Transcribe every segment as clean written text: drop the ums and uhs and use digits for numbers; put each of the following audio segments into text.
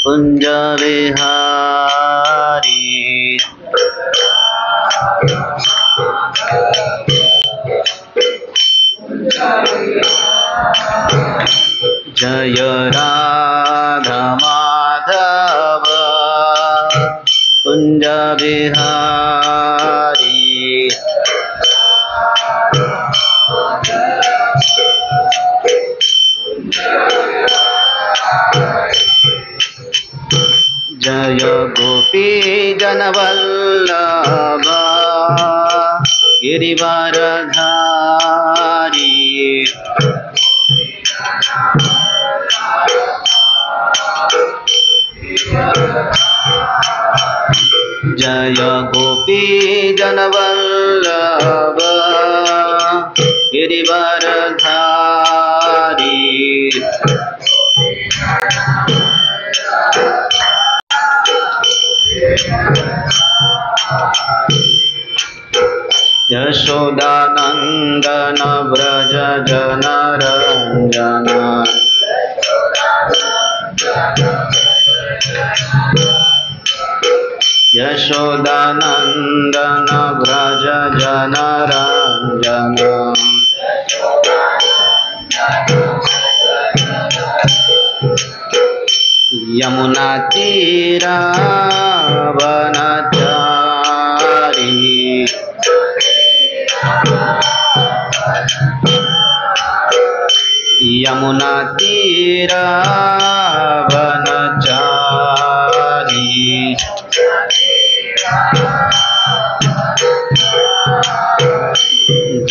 कुंज विहारी जय राधा माधव कुंज विहारी जय गोपी जनवल्लभ गिरिवरधारी जय गोपी जनवल्लभ गिरिवरधारी यशोदानंदन व्रज जनरंजन यशोदानंदन व्रज जनरंजन यमुना तीरा वनचारी यमुना तीरा वनचारी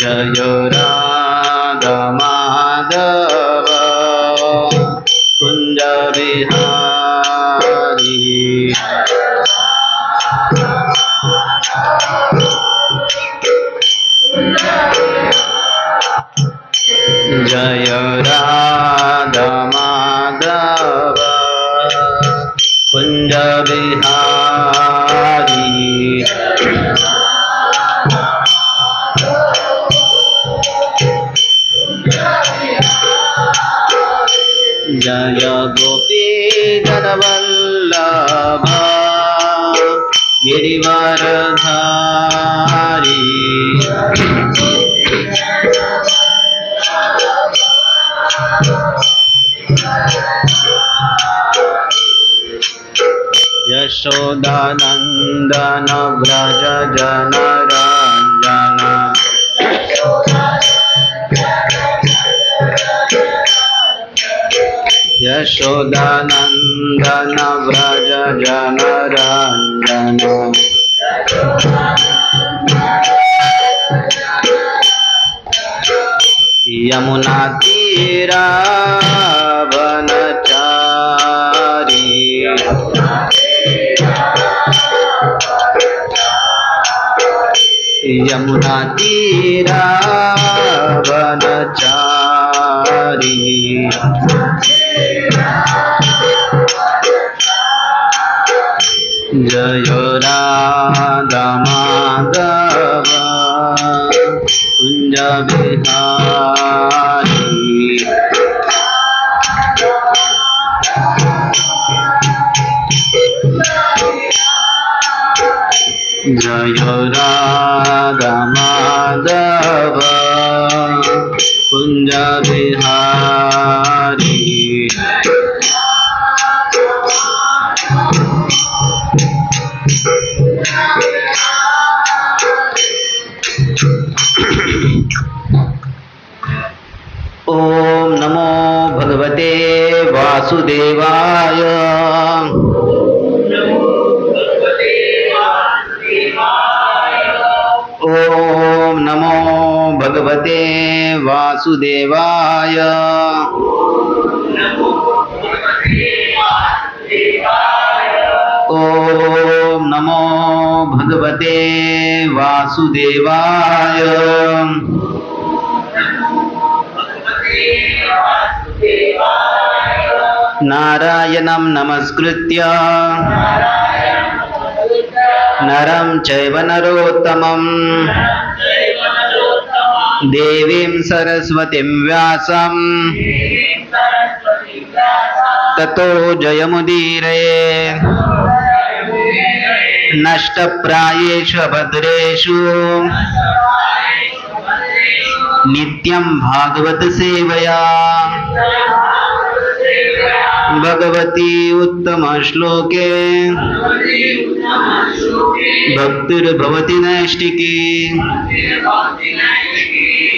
जय राधा माधव कुंज विहारी जय राधा माधव कुंज विहारी जय गोपी जनवल्लभ गिरिवरधारी यशोदानंदन व्रज जनरंजन यशोदानंदन व्रज जनरंजन यमुना तीरा वनचारी यमुना तीरा वनचारी जय राधा माधव कुंज विहारी जय राधा माधव कुंज विहारी ओम नमो भगवते वासुदेवाय ओम नमो भगवते वासुदेवाय ओम नमो भगवते वासुदेवाय नारायणं नमस्कृत्य नरं चैव नरोत्तमं देवीं सरस्वतीं व्यासं ततो जयमुदीरये नष्टप्रायेषु भद्रेषु नित्यं भागवत सेवया भगवती उत्तम श्लोके भक्तिर्भवति नैष्टिकी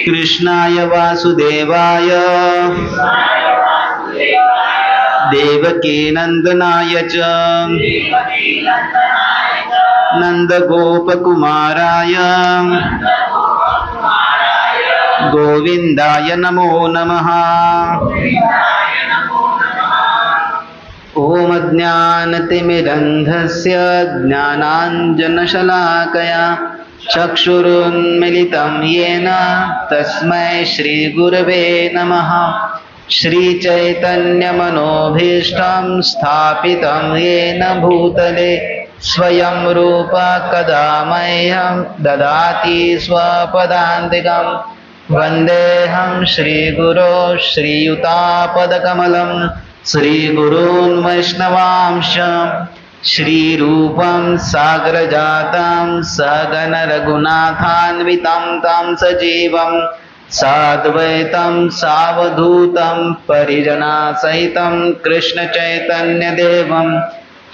कृष्णाय वासुदेवाय देवकी नंदनाय च नंदगोपकुमाराय गोविंदाय नमो नमः। ॐ अज्ञानतिमिरन्धस्य ज्ञानाञ्जनशलाकया चक्षुरुन्मिलितं येन तस्मै श्रीगुरवे नमः। श्रीचैतन्यमनोभीष्टं स्थापितं येन भूतले स्वयं रूप कदा मह्यं ददाति स्वपदान्तिकं वन्देऽहं श्रीगुरो श्रीयुतापदकमलं श्रीगुरून् वैष्णवांश श्रीरूपं सागरजातं सगणरघुनाथान्वितं तं सजीवं साद्वैतं सावधूतं परिजनासहितं कृष्णचैतन्यदेवं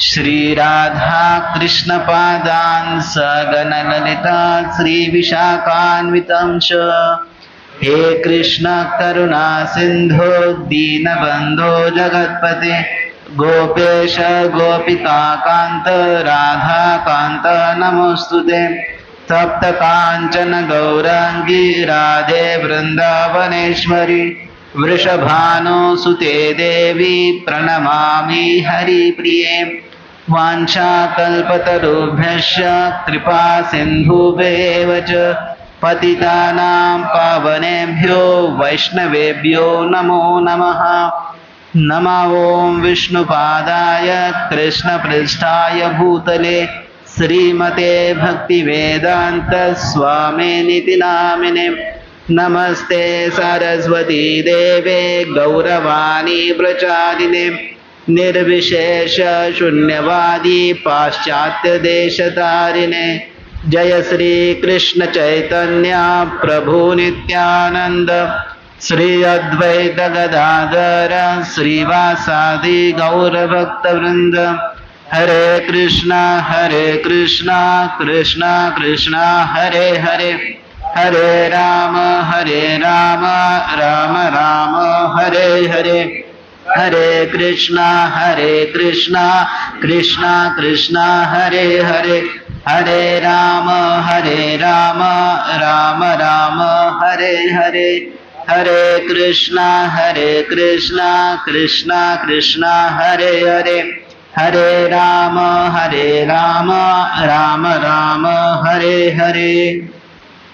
श्रीराधा कृष्णपादान् सगणललिता श्रीविशाखान्वितं च। हे कृष्ण करुणा सिंधो दीनबंधो जगत्पते गोपेश गोपिका कांत राधा कांत नमोस्तुते। तप्त कांचन गौरांगी राधे वृंदावनेश्वरी वृषभानुसुते देवी प्रणमामि हरिप्रिये। वाञ्छाकल्पतरुभ्यश्च कृपा सिन्धुभ्येव च पतितानां पावनेभ्यो वैष्णवेभ्यो नमो नमः। नमः ॐ विष्णुपादाय कृष्णपृष्ठाय भूतले श्रीमते भक्तिवेदान्त स्वामिनिति नामिने। नमस्ते सरस्वती देवे गौरवाणी प्रचारिणे निर्विशेष शून्यवादी पाश्चात्य देशतारिणे। जय श्री कृष्ण चैतन्य प्रभु नित्यानंद श्री अद्वैत गदाधर श्रीवासादि गौर भक्त वृंद। हरे कृष्णा कृष्णा कृष्णा हरे हरे हरे राम राम राम हरे हरे। हरे कृष्णा कृष्णा कृष्णा हरे हरे हरे राम राम राम हरे हरे। हरे कृष्णा कृष्णा कृष्णा हरे हरे हरे राम राम राम हरे हरे।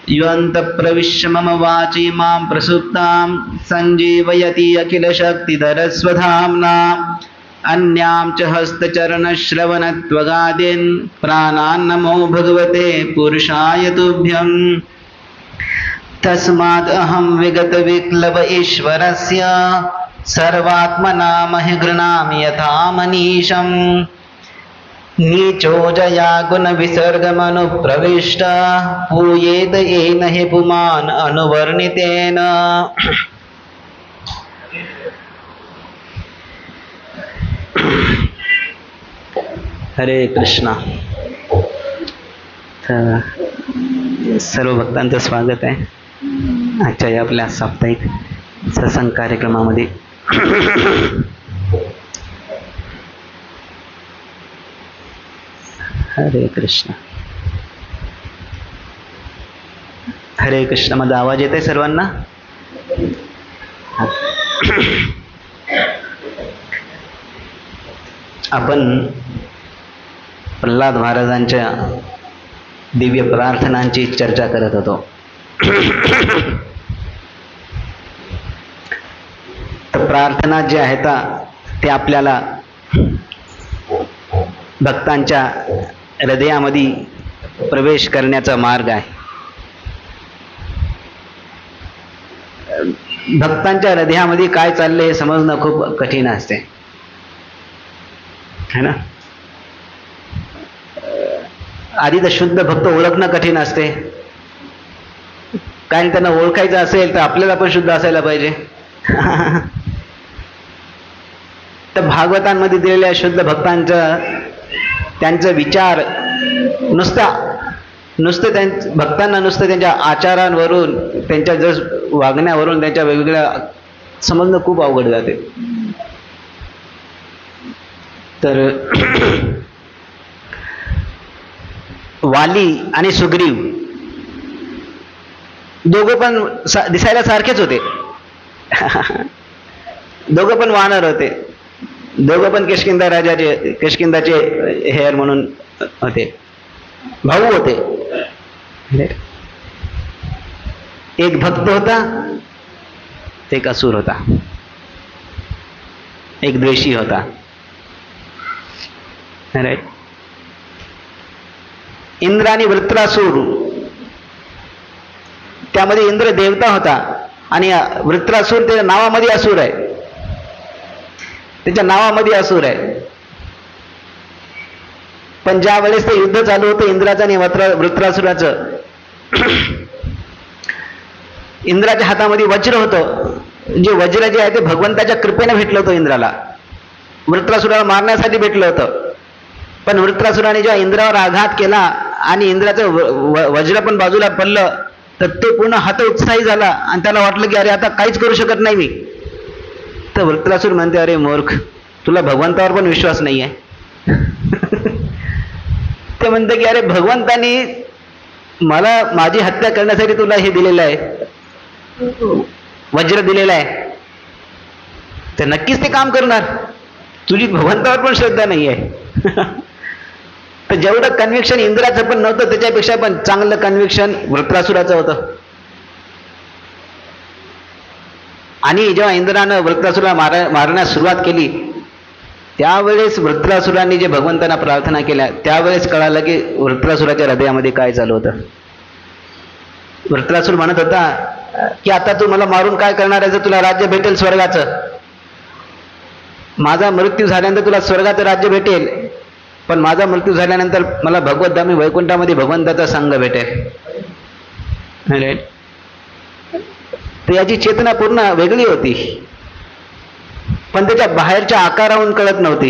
युवन्त प्रविश्य मम वाची मां प्रसुप्तां संजीवयति अखिलशक्तिधरस्वधाम्ना अन्यां च हस्तचरणश्रवणत्वगादीन् प्राणान् नमो भगवते पुरुषाय तुभ्यं। तस्माद् अहं विगतविक्लव ईश्वरस्य सर्वात्मना महि गृह्णामि यथा मनीषम्। नीचो जया गुण विसर्गमनुप्रविष्ट पूयेत येन हि पुमान् अनुवर्णितेन। हरे कृष्णा। सर्व भक्तांचं स्वागत आहे आजच्या या आपल्या साप्ताहिक सत्संग कार्यक्रमामध्ये। हरे कृष्ण हरे कृष्ण। माझा आवाज येत आहे सर्वांना? आपण प्रल्हाद महाराजांच्या दिव्य प्रार्थनांची चर्चा करत होतो। तर प्रार्थना ज्या आहेत ते आपल्याला भक्तांच्या हृदयामध्ये प्रवेश करण्याचा मार्ग आहे। भक्तांच्या हृदयामध्ये काय चाललंय हे समजणं खूप कठीण असते, है ना. आधी तर शुद्ध भक्त ओळखणं कठीण असते, कारण त्यांना ओळखायचं असेल तर आपल्याला पण शुद्ध असायला पाहिजे. तर भागवतांमध्ये दिलेल्या शुद्ध त्यांचा विचार नुसतं भक्तांना नुसतं त्यांच्या आचारांवरून, त्यांच्या जस वागण्यावरून, त्यांच्या वेगवेगळ्या समजणं खूप अवघड जाते. तर वाली आणि सुग्रीव दोघं पण दिसायला सारखेच होते. दोघं पण वानर होते, दोघं पण किष्किंधाचे हेअर म्हणून होते, भाऊ होते. एक भक्त होता, एक असुर होता, एक द्वेषी होता. राईट. इंद्र आणि वृत्रासुर, त्यामध्ये इंद्र देवता होता आणि वृत्रासुर त्याच्या नावामध्ये असुर आहे, त्याच्या नावामध्ये असुर आहे. पण ज्या वेळेस ते युद्ध चालू होतं इंद्राचं आणि वृत्रासुराचं, इंद्राच्या हातामध्ये वज्र होतं. जे वज्र जे आहे ते भगवंताच्या कृपेने भेटलं होतं इंद्राला, वृत्रासुराला मारण्यासाठी भेटलं होतं. पण वृत्रासुराने जेव्हा इंद्रावर आघात केला आणि इंद्राचं वज्र पण बाजूला पडलं, तर तो पूर्ण हत उत्साही झाला आणि त्याला वाटलं की अरे आता काहीच करू शकत नाही मी. तर वृत्रासुर म्हणते, अरे मूर्ख, तुला भगवंतावर पण विश्वास नाही आहे. ते म्हणते की अरे भगवंतानी मला माझी हत्या करण्यासाठी तुला हे दिलेलं आहे, वज्र दिलेलं आहे, तर नक्कीच ते काम करणार. तुझी भगवंतावर पण श्रद्धा नाही आहे. तर जेवढं कन्व्हिक्शन इंद्राचं पण नव्हतं, त्याच्यापेक्षा पण चांगलं कन्व्हिक्शन वृत्रासुराचं होतं. आणि जेव्हा इंद्रानं वृत्रासुराला मारण्यास सुरुवात केली, त्यावेळेस वृत्रासुरांनी जे भगवंतांना प्रार्थना केल्या, त्यावेळेस कळालं की वृत्रासुराच्या हृदयामध्ये काय चालू होतं. वृत्रासुर म्हणत होता की आता तू मला मारून काय करणार आहे, जर तुला राज्य भेटेल स्वर्गाचं, माझा मृत्यू झाल्यानंतर तुला स्वर्गाचं राज्य भेटेल, पण माझा मृत्यू झाल्यानंतर मला भगवतधामी वैकुंठामध्ये भगवंताचा संघ भेटेल. तर याची चेतना पूर्ण वेगळी होती, पण त्याच्या बाहेरच्या आकाराहून कळत नव्हती,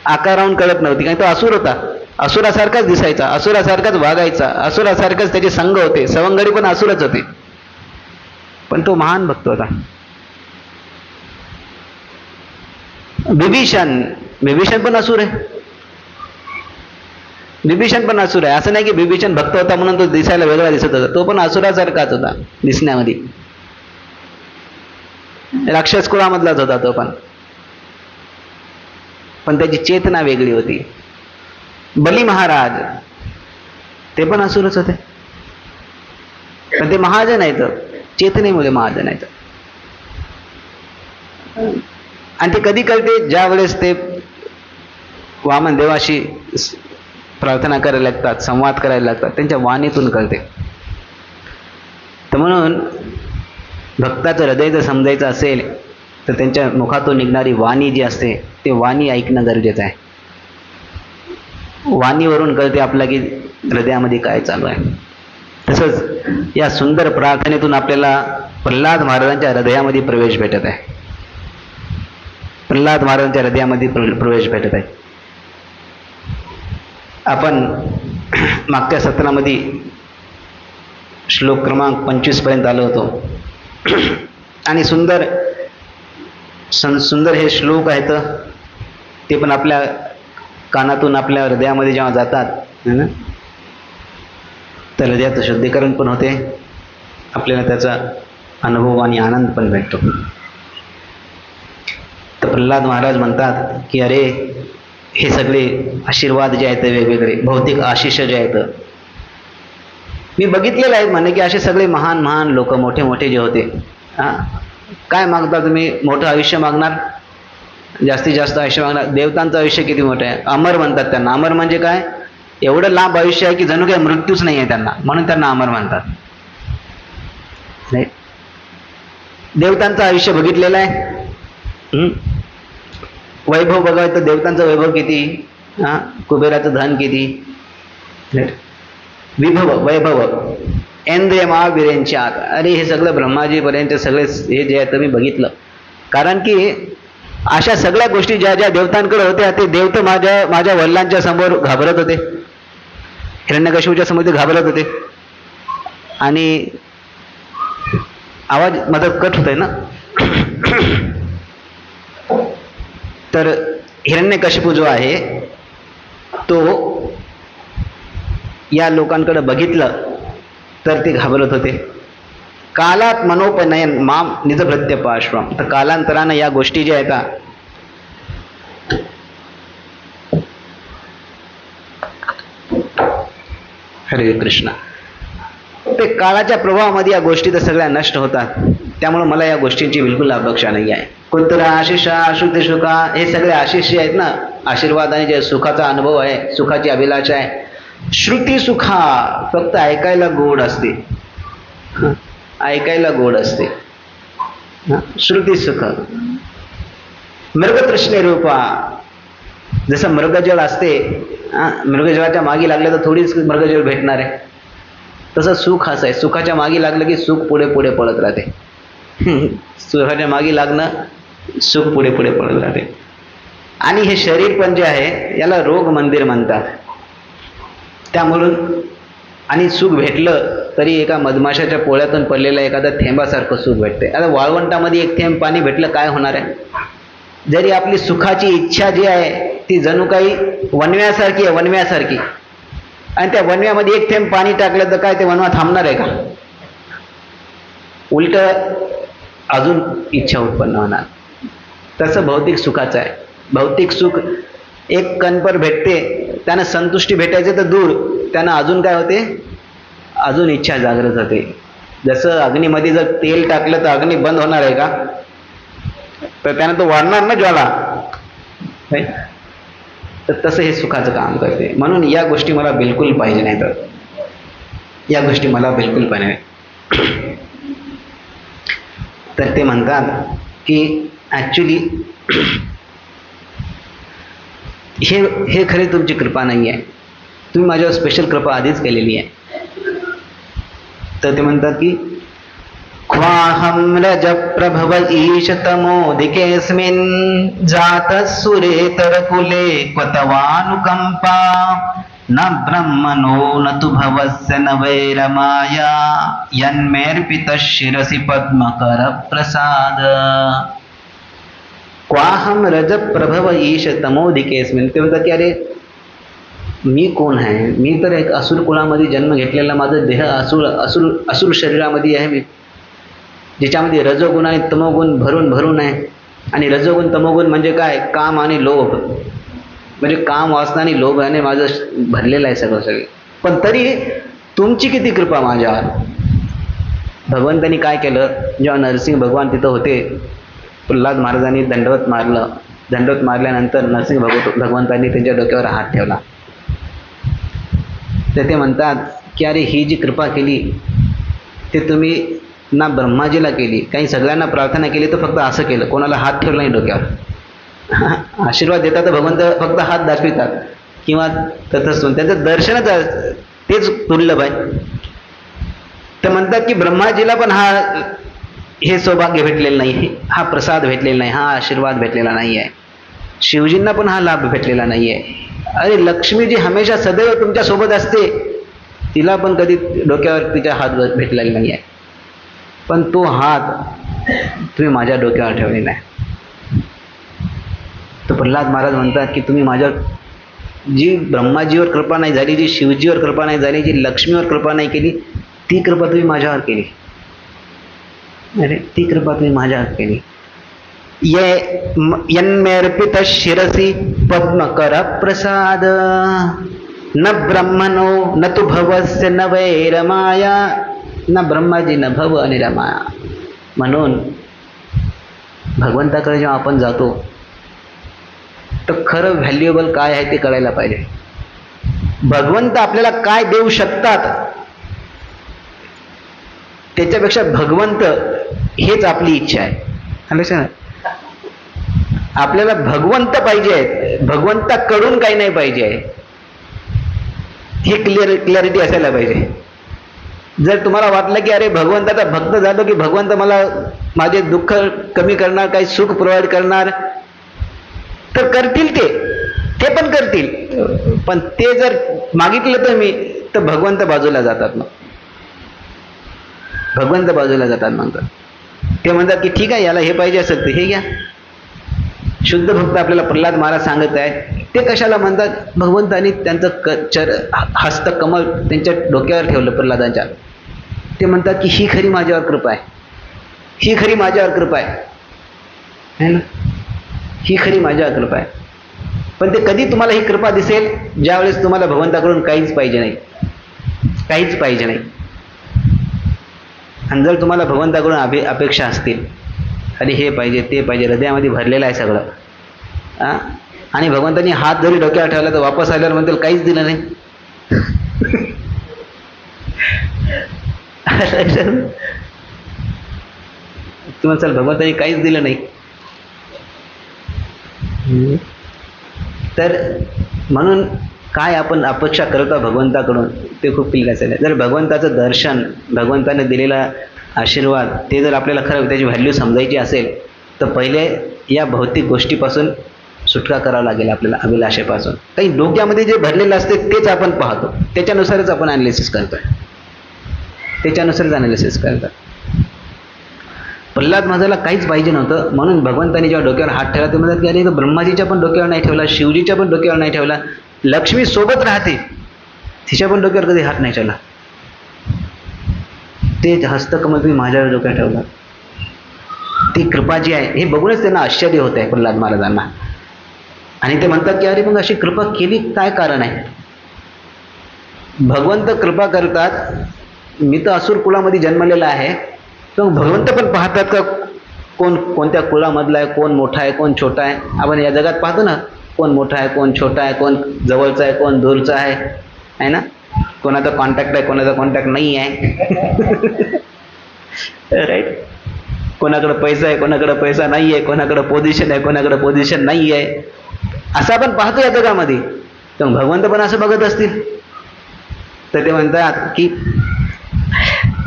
कारण तो असुर होता. असुरासारखाच दिसायचा, असुरासारखाच वागायचा, असुरासारखाच त्याचे संघ होते, सवंगडी पण असुरच होते, पण तो महान भक्त होता. विभीषण पण असुर आहे. विभीषण पण असुर आहे. असं नाही की विभीषण भक्त होता म्हणून तो दिसायला वेगळा दिसत होता, तो पण असुरासारखाच होता दिसण्यामध्ये, राक्षस कुळामधलाच होता तो पण त्याची चेतना वेगळी होती. बली महाराज ते पण असुरच होते, पण ते महाजन आहेत, चेतनेमुळे महाजन आहेत. आणि ते कधी कळते, ज्या वेळेस ते वामन देवाशी प्रार्थना करायला लागतात, संवाद करायला लागतात, त्यांच्या वाणीतून कळते. तर म्हणून भक्ताचं हृदय जर समजायचं असेल तर त्यांच्या मुखातून निघणारी वाणी जी असते ते वाणी ऐकणं गरजेचं आहे. वाणीवरून कळते आपल्या की हृदयामध्ये काय चालू आहे. तसंच या सुंदर प्रार्थनेतून आपल्याला प्रल्हाद महाराजांच्या हृदयामध्ये प्रवेश भेटत आहे. प्रल्हाद महाराजांच्या हृदयामध्ये प्रवेश भेटत आहे. आपण मागच्या सत्रामध्ये श्लोक क्रमांक 25 पर्यंत आलो होतो आणि सुंदर हे श्लोक आहेत, ते पण आपल्या कानातून आपल्या हृदयामध्ये जेव्हा जातात ना, तर हृदयाचं शुद्धीकरण पण होते, आपल्याला त्याचा अनुभव आणि आनंद पण भेटतो. तर प्रल्हाद महाराज म्हणतात की अरे हे सगळे आशीर्वाद जे आहेत वेगवेगळे भौतिक आशिष जे आहेत, मी बघितलेलं आहे म्हणे की असे सगळे महान महान लोक मोठे मोठे जे होते, काय मागता तुम्ही? मोठं आयुष्य मागणार, जास्तीत जास्त आयुष्य मागणार. देवतांचं आयुष्य किती मोठं आहे, अमर म्हणतात त्यांना. अमर म्हणजे काय? एवढं लांब आयुष्य आहे की जणू काही मृत्यूच नाही आहे त्यांना, म्हणून त्यांना अमर म्हणतात. नाही. देवतांचं आयुष्य बघितलेलं आहे. वैभव बघायचं तर देवतांचं वैभव किती, कुबेराचं धन किती, विभव वैभव इंद्रिय महावीरेंच्या आत. अरे हे सगळं ब्रह्माजीपर्यंत सगळे हे जे आहे तुम्ही बघितलं. कारण की अशा सगळ्या गोष्टी ज्या ज्या देवतांकडे होत्या ते देवता माझ्या वडिलांच्या समोर घाबरत होते, हिरण्यकशिपूच्या समोर ते घाबरत होते. आणि आवाज माझा कट होतोय ना. तर हिरण्यकशिपू जो आहे तो या लोकांकडे बघितलं तर ते घाबरत होते. कालात मनोपनयन माम निज प्रत्यपाश्रम. तर कालांतरानं या गोष्टी ज्या आहेत हरे कृष्ण, ते काळाच्या प्रभावामध्ये या गोष्टी तर सगळ्या नष्ट होतात. त्यामुळे मला या गोष्टींची बिलकुल अपेक्षा नाही आहे. कुत्र आशिष श्रुती सुखा, हे सगळे आशिष आहेत ना, आशीर्वाद आणि जे सुखाचा अनुभव आहे, सुखाची अभिलाषा आहे. श्रुती सुखा फक्त ऐकायला गोड असते, ऐकायला गोड असते. श्रुती सुख. मृगतृष्णे रूपा, जसं मृगजळ असते, मृगजळाच्या मागे लागले तर थोडीच मृगजळ भेटणार आहे, तसं सुख असं आहे. सुखाच्या मागे लागलं की सुख पुढे पुढे पळत राहते. सुखाच्या मागे लागणं सुख पुढे पुढे पळत राहते. आणि हे शरीर पण जे आहे याला रोग मंदिर म्हणतात. त्यामुळं आणि सुख भेटलं तरी एका मधमाशाच्या पोळ्यातून पडलेलं एखादा थेंबासारखं सुख भेटते. आता वाळवंटामध्ये एक थेंब पाणी भेटलं काय होणार आहे. जरी आपली सुखाची इच्छा जी आहे ती जणू काही वनव्यासारखी आहे, वनव्यासारखी, आणि त्या वनव्यामध्ये एक थेंब पाणी टाकलं तर काय ते वनवा थांबणार आहे का. उलट अजून इच्छा उत्पन्न होणार. तसं भौतिक सुखाचं आहे. भौतिक सुख एक कणभर भेटते, त्यांना संतुष्टी भेटायचे तर दूर, त्यांना अजून काय होते, अजून इच्छा जागृत होते. जसं अग्नीमध्ये जर तेल टाकलं तर अग्नी बंद होणार आहे का, तर त्यानं तो वाढणार ना ज्वाला. तर तसं हे सुखाचं काम करते. म्हणून या गोष्टी मला बिलकुल पाहिजे नाही. तर या गोष्टी मला बिलकुल पाहिजे नाही. तर ते म्हणतात की ॲक्च्युली हे खरी तुमची कृपा नाही आहे, तुम्ही माझ्यावर स्पेशल कृपा आधीच केलेली आहे. तर ते म्हणतात की क्वाहं रज प्रभव ईश तमोदिकेऽस्मिन् जातः सुरेतर कुले क्वतवानुकंपा न ब्रह्मणो न तु भवस्य न वैरमाया यन्मेर्पितः शिरसि पद्मकर प्रसाद. क्वाहं रज प्रभव ईश तमोदिकेऽस्मिन्. ते म्हणतात की अरे मी कोण आहे, मी तर एक असुर कुळामध्ये जन्म घेतलेला, माझा देह असुर शरीरामध्ये आहे मी, ज्याच्यामध्ये रजोगुण आणि तमोगुण भरून आहे. आणि रजोगुण तमोगुण म्हणजे काय, काम आणि लोभ, म्हणजे काम वासना आणि लोभ याने माझं भरलेलं आहे सगळं. पण तरी तुमची किती कृपा माझ्यावर. भगवंतांनी काय केलं, जेव्हा नरसिंह भगवान तिथं होते, प्रल्हाद महाराजांनी दंडवत मारलं. दंडवत मारल्यानंतर नरसिंह भगवंतांनी त्यांच्या डोक्यावर हात ठेवला. तर ते म्हणतात की अरे ही जी कृपा केली ते तुम्ही ना ब्रह्माजीला केली, काही सगळ्यांना प्रार्थना केली तर फक्त असं केलं, कोणाला हात ठेवला नाही डोक्यावर. आशीर्वाद देतात तर भगवंत फक्त हात दाखवितात किंवा तथच त्यांचं दर्शनच तेच दुर्लभ आहे. तर म्हणतात की ब्रह्माजीला पण हे सौभाग्य भेटलेलं नाही, हा प्रसाद भेटलेला नाही, हा आशीर्वाद भेटलेला नाही आहे. शिवजींना पण हा लाभ भेटलेला नाही आहे. अरे लक्ष्मी जी हमेशा सदैव तुमच्या सोबत असते, तिला पण कधी डोक्यावर तिच्या हात भेटलेला नाही आहे. पण तो हात तुम्ही माझ्या डोक्यावर ठेवलेला आहे. तर प्रल्हाद महाराज म्हणतात की तुम्ही माझ्यावर जी ब्रह्माजीवर कृपा नाही झाली, जी शिवजीवर कृपा नाही झाली, जी लक्ष्मीवर कृपा नाही केली, ती कृपा तुम्ही माझ्यावर केली. अरे ती कृपा तुम्ही माझ्यावर केली. यन्मेर्पित शिरसी पद्मकर प्रसाद न ब्रह्मणो न तु भवस्य न वैरमाया. न ब्रह्माजी न भव आणि रमाया. म्हणून भगवंताकडे जेव्हा आपण जातो तर खरं व्हॅल्युएबल काय आहे ते कळायला पाहिजे. भगवंत आपल्याला काय देऊ शकतात त्याच्यापेक्षा भगवंत हेच आपली इच्छा आहे. आपल्याला भगवंत पाहिजे आहे, भगवंताकडून काही नाही पाहिजे आहे. ही क्लॅरिटी असायला पाहिजे. जर तुम्हाला वाटलं की अरे भगवंताचा भक्त झालो की भगवंत मला माझे दुःख कमी करणार, काही सुख प्रोव्हाइड करणार, तर करतील ते पण करतील. पण ते जर मागितलं तर मी, तर भगवंत बाजूला जातात. मग भगवंत बाजूला जातात. म्हणतात ते म्हणतात की ठीक आहे, याला हे पाहिजे असेल तर हे घ्या. शुद्ध भक्त आपल्याला प्रल्हाद महाराज सांगत आहे. ते कशाला म्हणतात? भगवंतांनी त्यांचं हस्त कमल त्यांच्या डोक्यावर ठेवलं प्रल्हादांच्या. ते म्हणतात की ही खरी माझ्यावर कृपा आहे, ही खरी माझ्यावर कृपा आहे ना, ही खरी माझ्यावर कृपा आहे. पण ते कधी तुम्हाला ही कृपा दिसेल? ज्यावेळेस तुम्हाला भगवंताकडून काहीच पाहिजे नाही, काहीच पाहिजे नाही. आणि जर तुम्हाला भगवंताकडून अपेक्षा असतील, अरे हे पाहिजे ते पाहिजे, हृदयामध्ये भरलेलं आहे सगळं, आणि भगवंतांनी हात जरी डोक्यावर ठेवला तर वापस आल्यावर म्हणतील काहीच दिलं नाही. तुम्हाला चल भगवंतांनी काहीच दिलं नाही. तर म्हणून काय आपण अपेक्षा करतो भगवंताकडून ते खूप क्लिअर असेल. जर भगवंताचं दर्शन, भगवंताने दिलेला आशीर्वाद, ते जर आपल्याला खरं त्याची व्हॅल्यू समजायची असेल तर पहिले या भौतिक गोष्टीपासून सुटका करावा लागेल आपल्याला, अभिलाषेपासून. काही डोक्यामध्ये जे भरलेलं असते तेच आपण पाहतो, त्याच्यानुसारच आपण अनालिसिस करतोय, त्याच्यानुसारच अनालिसिस करतात. प्रल्हाद महाराजाला काहीच पाहिजे नव्हतं, म्हणून भगवंतानी जेव्हा डोक्यावर हात ठेवला ते म्हणतात की अरे ब्रह्माजीच्या पण डोक्यावर नाही ठेवला, शिवजीच्या पण डोक्यावर नाही ठेवला, लक्ष्मी सोबत राहते तिच्या पण डोक्यावर कधी हात नाही ठेवला, ते हस्तकमल तुम्ही माझ्यावर डोक्यावर ठेवला. ती कृपा जी आहे हे बघूनच त्यांना आश्चर्य होत आहे प्रल्हाद महाराजांना. आणि ते म्हणतात की अरे मग अशी कृपा केली काय कारण आहे? भगवंत कृपा करतात. मी तर असुर कुळामध्ये जन्मलेला आहे, तर भगवंत पण पाहतात का कोण कोणत्या कुळामधला आहे, कोण मोठा आहे, कोण छोटा आहे. आपण या जगात पाहतो ना, कोण मोठा आहे, कोण छोटा आहे, कोण जवळचा आहे, कोण दूरचा आहे ना. कोणाचा कॉन्टॅक्ट आहे, कोणाचा कॉन्टॅक्ट नाही आहे. राईट. कोणाकडे पैसा आहे, कोणाकडे पैसा नाही आहे, कोणाकडे पोझिशन आहे, कोणाकडे पोझिशन नाही आहे, असं आपण पाहतो या जगामध्ये. तर भगवंत पण असं बघत असतील. तर ते म्हणतात की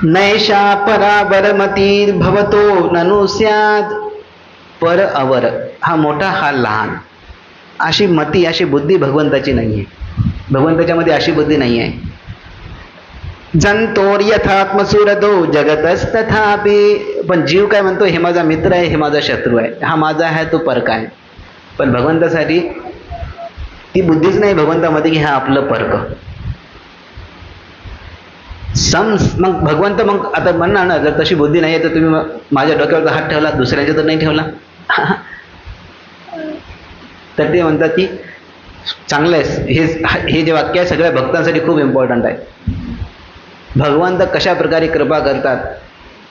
नैषा पराबरमती भवतो ननु स्याद. पर अवर हा मोठा, हा लहान, अशी मती, अशी बुद्धी भगवंताची नाही आहे. भगवंताच्यामध्ये अशी बुद्धी नाही आहे. जंतोर यथात्मसुरदो जगतस्तथापि. पण जीव काय म्हणतो? हे माझा मित्र आहे, हे माझा शत्रू आहे, हा माझा आहे, तो परका आहे. पण भगवंतासाठी ती बुद्धीच नाही भगवंतामध्ये की हा आपलं परक. मग भगवंत मग आता म्हणणार ना, जर तशी बुद्धी नाही आहे तर तुम्ही माझ्या डोक्यावर हात ठेवला, दुसऱ्याच्या तर नाही ठेवला. तर ते म्हणतात की चांगलं आहे. हे जे वाक्य आहे सगळ्या भक्तांसाठी खूप इम्पॉर्टंट आहे. भगवंत कशा प्रकारे कृपा करतात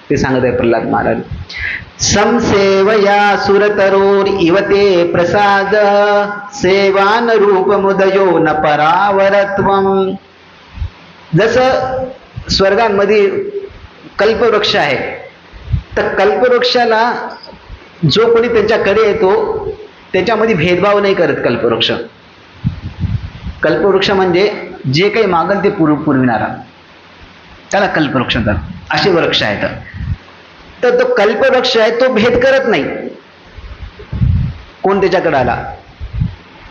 ते सांगत आहे प्रल्हाद महाराज. समसेवया सुरतरोर इवते प्रसाद सेवान रूप मुदयो न परावरत्वम. जसं स्वर्गांमध्ये कल्पवृक्ष आहे, तर कल्पवृक्षाला जो कोणी त्यांच्याकडे येतो त्याच्यामध्ये भेदभाव नाही करत कल्पवृक्ष. कल्पवृक्ष म्हणजे जे काही मागल ते पुरविणारा, त्याला कल्पवृक्ष म्हणतात. असे वृक्ष आहेत. तर तो कल्पवृक्ष आहे, तो भेद करत नाही कोण त्याच्याकडे आला.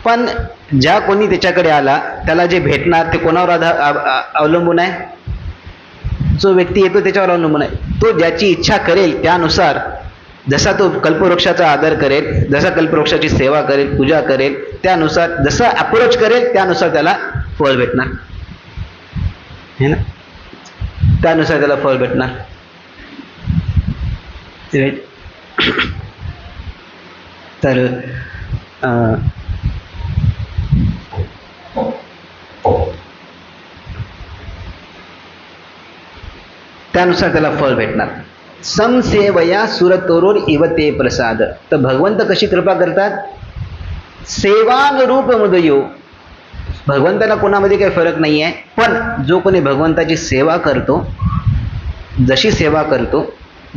पण ज्या कोणी त्याच्याकडे आला त्याला जे भेटणार ते कोणावर अवलंबून आहे? जो व्यक्ती येतो त्याच्यावर अवलंबून आहे. तो ज्याची इच्छा करेल त्यानुसार, जसा तो कल्पवृक्षाचा आदर करेल, जसा कल्पवृक्षाची सेवा करेल, पूजा करेल, त्यानुसार जसा अप्रोच करेल त्यानुसार त्याला फळ भेटणार, है ना. त्यानुसार त्याला फळ भेटणार. तर त्यानुसार त्याला फळ भेटणार. समसेवया सुरतोरोर इवते प्रसाद. तर भगवंत कशी कृपा करतात? सेवानुरूप मुदयो. भगवंताला कोणामध्ये काही फरक नाही आहे, पण जो कोणी भगवंताची सेवा करतो जशी सेवा करतो,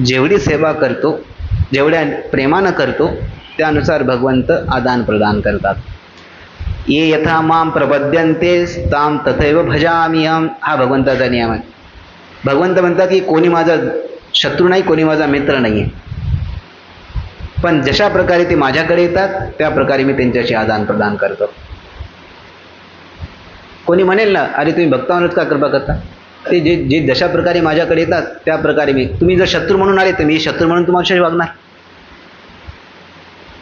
जेवढी सेवा करतो, जेवढ्या प्रेमानं करतो, त्यानुसार भगवंत आदान प्रदान करतात. ये यथा माम प्रपद्यन्ते ताम तथैव भजामि अहम, हा भगवंताचा नियम आहे. भगवंत म्हणतात की कोणी माझा शत्रू नाही, कोणी माझा मित्र नाही आहे, पण जशा प्रकारे ते माझ्याकडे येतात त्या प्रकारे मी त्यांच्याशी आदान प्रदान करतो. कोणी म्हणेल ना, अरे तुम्ही भक्तांवरच का कृपा करता, ते जे जे जशा प्रकारे माझ्याकडे येतात त्या प्रकारे मी, तुम्ही जर शत्रू म्हणून आले तर मी शत्रू म्हणून तुमच्याशी वागणार,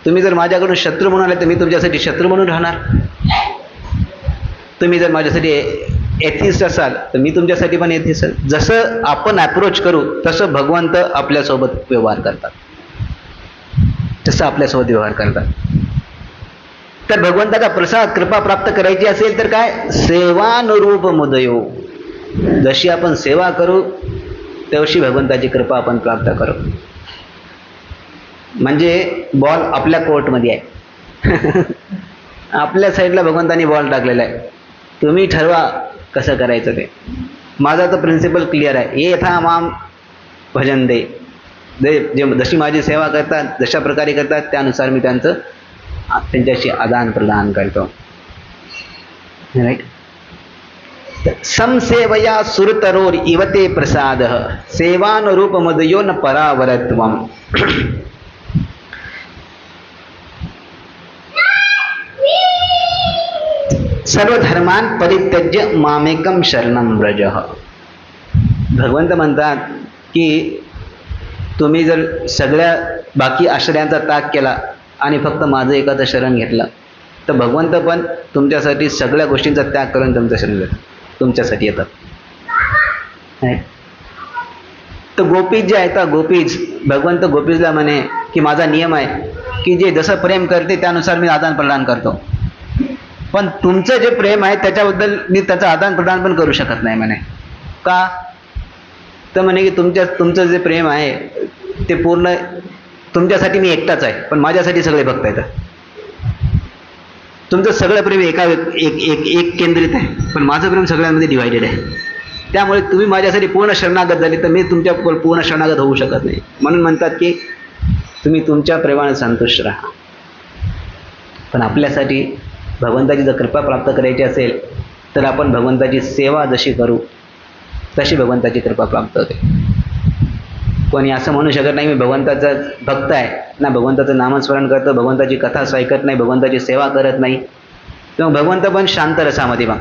तुम्ही जर माझ्याकडून शत्रू म्हणून आले तर मी तुमच्यासाठी शत्रू म्हणून राहणार, तुम्ही जर माझ्यासाठी एथिस्ट असाल तर मी तुमच्यासाठी पण एथिस्ट असेल. जसं आपण अप्रोच करू तसं भगवंत आपल्यासोबत व्यवहार करतात, तसं आपल्यासोबत व्यवहार करतात. तर भगवंताचा प्रसाद कृपा प्राप्त करायची असेल तर काय, सेवानुरूप मुदयो, जशी आपण सेवा करू तशी भगवंताची कृपा आपण प्राप्त करू. म्हणजे बॉल आपल्या कोर्टमध्ये आहे, आपल्या साईडला भगवंतानी बॉल टाकलेला आहे, तुम्ही ठरवा कसं करायचं ते. माझा तर प्रिन्सिपल क्लिअर आहे, ये यथा माम भजन्ते, जे जशी माझी सेवा करतात, जशा प्रकारे करतात त्यानुसार मी त्यांच्याशी आदान प्रदान करतो. राईट. समसेवया सुरतरोर इवते प्रसाद सेवानुरूप मदयो न परावरत्वम. सर्व धर्मान परित्यज्य मामेकम शरणम व्रज. भगवंत म्हणतात की तुम्ही जर सगळ्या बाकी आश्रयांचा त्याग केला आणि फक्त माझं एकाचं शरण घेतलं तर भगवंत पण तुमच्यासाठी सगळ्या गोष्टींचा त्याग करून तुमचं शरण घेतात, तुमच्यासाठी येतात. तर गोपीज जे आहेत, गोपीज भगवंत गोपीजला म्हणे की माझा नियम आहे की जे जसं प्रेम करते त्यानुसार मी आदान प्रदान करतो, पण तुमचं जे प्रेम आहे त्याच्याबद्दल मी त्याचं आदान प्रदान पण करू शकत नाही म्हणे. का तर म्हणे की तुमचं जे प्रेम आहे ते पूर्ण तुमच्यासाठी मी एकटाच आहे, पण माझ्यासाठी सगळे भक्त आहेत. तुमचं सगळं प्रेम एक केंद्रित आहे, पण माझं प्रेम सगळ्यांमध्ये डिवायडेड आहे. त्यामुळे तुम्ही माझ्यासाठी पूर्ण शरणागत झाले तर मी तुमच्या पूर्ण शरणागत होऊ शकत नाही. म्हणून म्हणतात की तुम्ही तुमच्या प्रेमाने संतुष्ट राहा. पण आपल्यासाठी भगवंताची जर कृपा प्राप्त करायची असेल तर आपण भगवंताची सेवा जशी करू तशी भगवंताची कृपा प्राप्त होते. कोणी असं म्हणू शकत नाही मी भगवंताचा भक्त आहे ना, भगवंताचं नामस्मरण करतो, भगवंताची कथा ऐकत नाही, भगवंताची सेवा करत नाही, तेव्हा भगवंत पण शांत रसामध्ये मग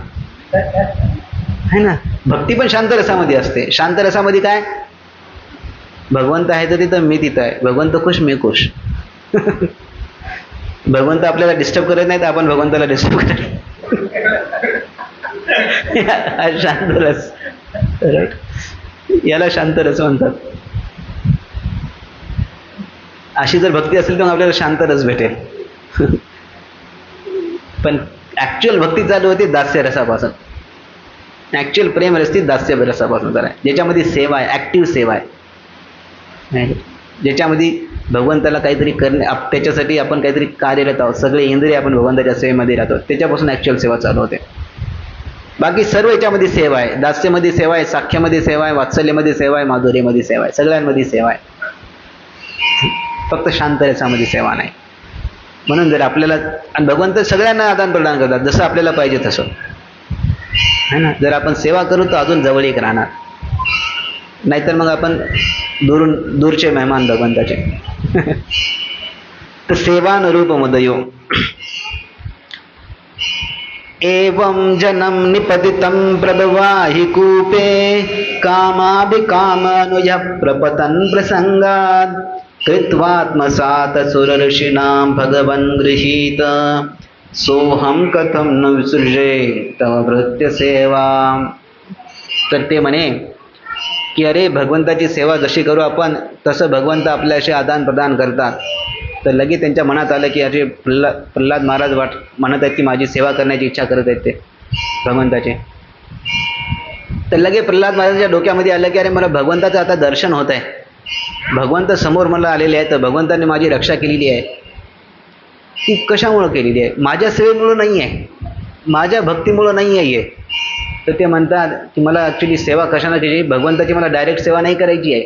आहे ना. भक्ती पण शांत रसामध्ये असते. शांत रसामध्ये काय, भगवंत आहे तर तिथं मी तिथं आहे, भगवंत खुश मी खुश. भगवंत आपल्याला डिस्टर्ब करत नाही तर आपण भगवंताला डिस्टर्ब करत. शांत रस, राईट, याला शांत रस म्हणतात. अशी जर भक्ती असेल तर आपल्याला शांत रस भेटेल. पण ऍक्च्युअल भक्ती चालू होती दास्य रसापासून. ऍक्च्युअल प्रेम रस्ती दास्य रसापासून जरा, ज्याच्यामध्ये सेवा आहे, ऍक्टिव्ह सेवा आहे, ज्याच्यामध्ये भगवंताला काहीतरी करणे, त्याच्यासाठी आपण काहीतरी कार्यरत आहोत, सगळे इंद्रिय आपण भगवंताच्या सेवेमध्ये राहतो, त्याच्यापासून ऍक्च्युअल सेवा चालू होते. बाकी सर्व याच्यामध्ये सेवा आहे. दास्यमध्ये सेवा आहे, साख्यामध्ये सेवा आहे, वात्सल्यमध्ये सेवा आहे, माधुर्यामध्ये सेवा आहे, सगळ्यांमध्ये सेवा आहे. फक्त शांत रसामध्ये सेवा नाही. म्हणून जर आपल्याला, आणि भगवंत सगळ्यांना आदान प्रदान करतात जसं आपल्याला पाहिजे तसं है ना. जर आपण सेवा करू तर अजून जवळीक राहणार, नाहीतर मग आपण दूरचे मेहमान भगवंताचे. तर सेवानुरूप मुदयो. एवं जनम निपतितं प्रदवाहि कूपे कामाभिकामानुय प्रपतन प्रसंगात् कृत्वात्मसात सुरर्षिणां भगवन् गृहीत सोहम कथम न विसृजे तव भृत्य सेवा. तर ते म्हणे की अरे भगवंताची सेवा जशी करू आपण तसं भगवंत आपल्याशी आदान प्रदान करतात. तर लगेच त्यांच्या मनात आलं की अरे प्रल्हाद महाराज म्हणत आहेत की माझी सेवा करण्याची इच्छा करत आहेत ते भगवंताचे. तर लगेच प्रल्हाद महाराजांच्या डोक्यामध्ये आलं की अरे मला भगवंताचं आता दर्शन होत आहे, भगवंत समोर मला आलेले आहे, तर भगवंताने माझी रक्षा केलेली आहे. ती कशामुळं केलेली आहे, माझ्या सेवेमुळं नाही आहे, माझ्या भक्तीमुळं नाही आहे. तर ते म्हणतात की मला ॲक्च्युली सेवा कशाने करायची, भगवंताची मला डायरेक्ट सेवा नाही करायची आहे,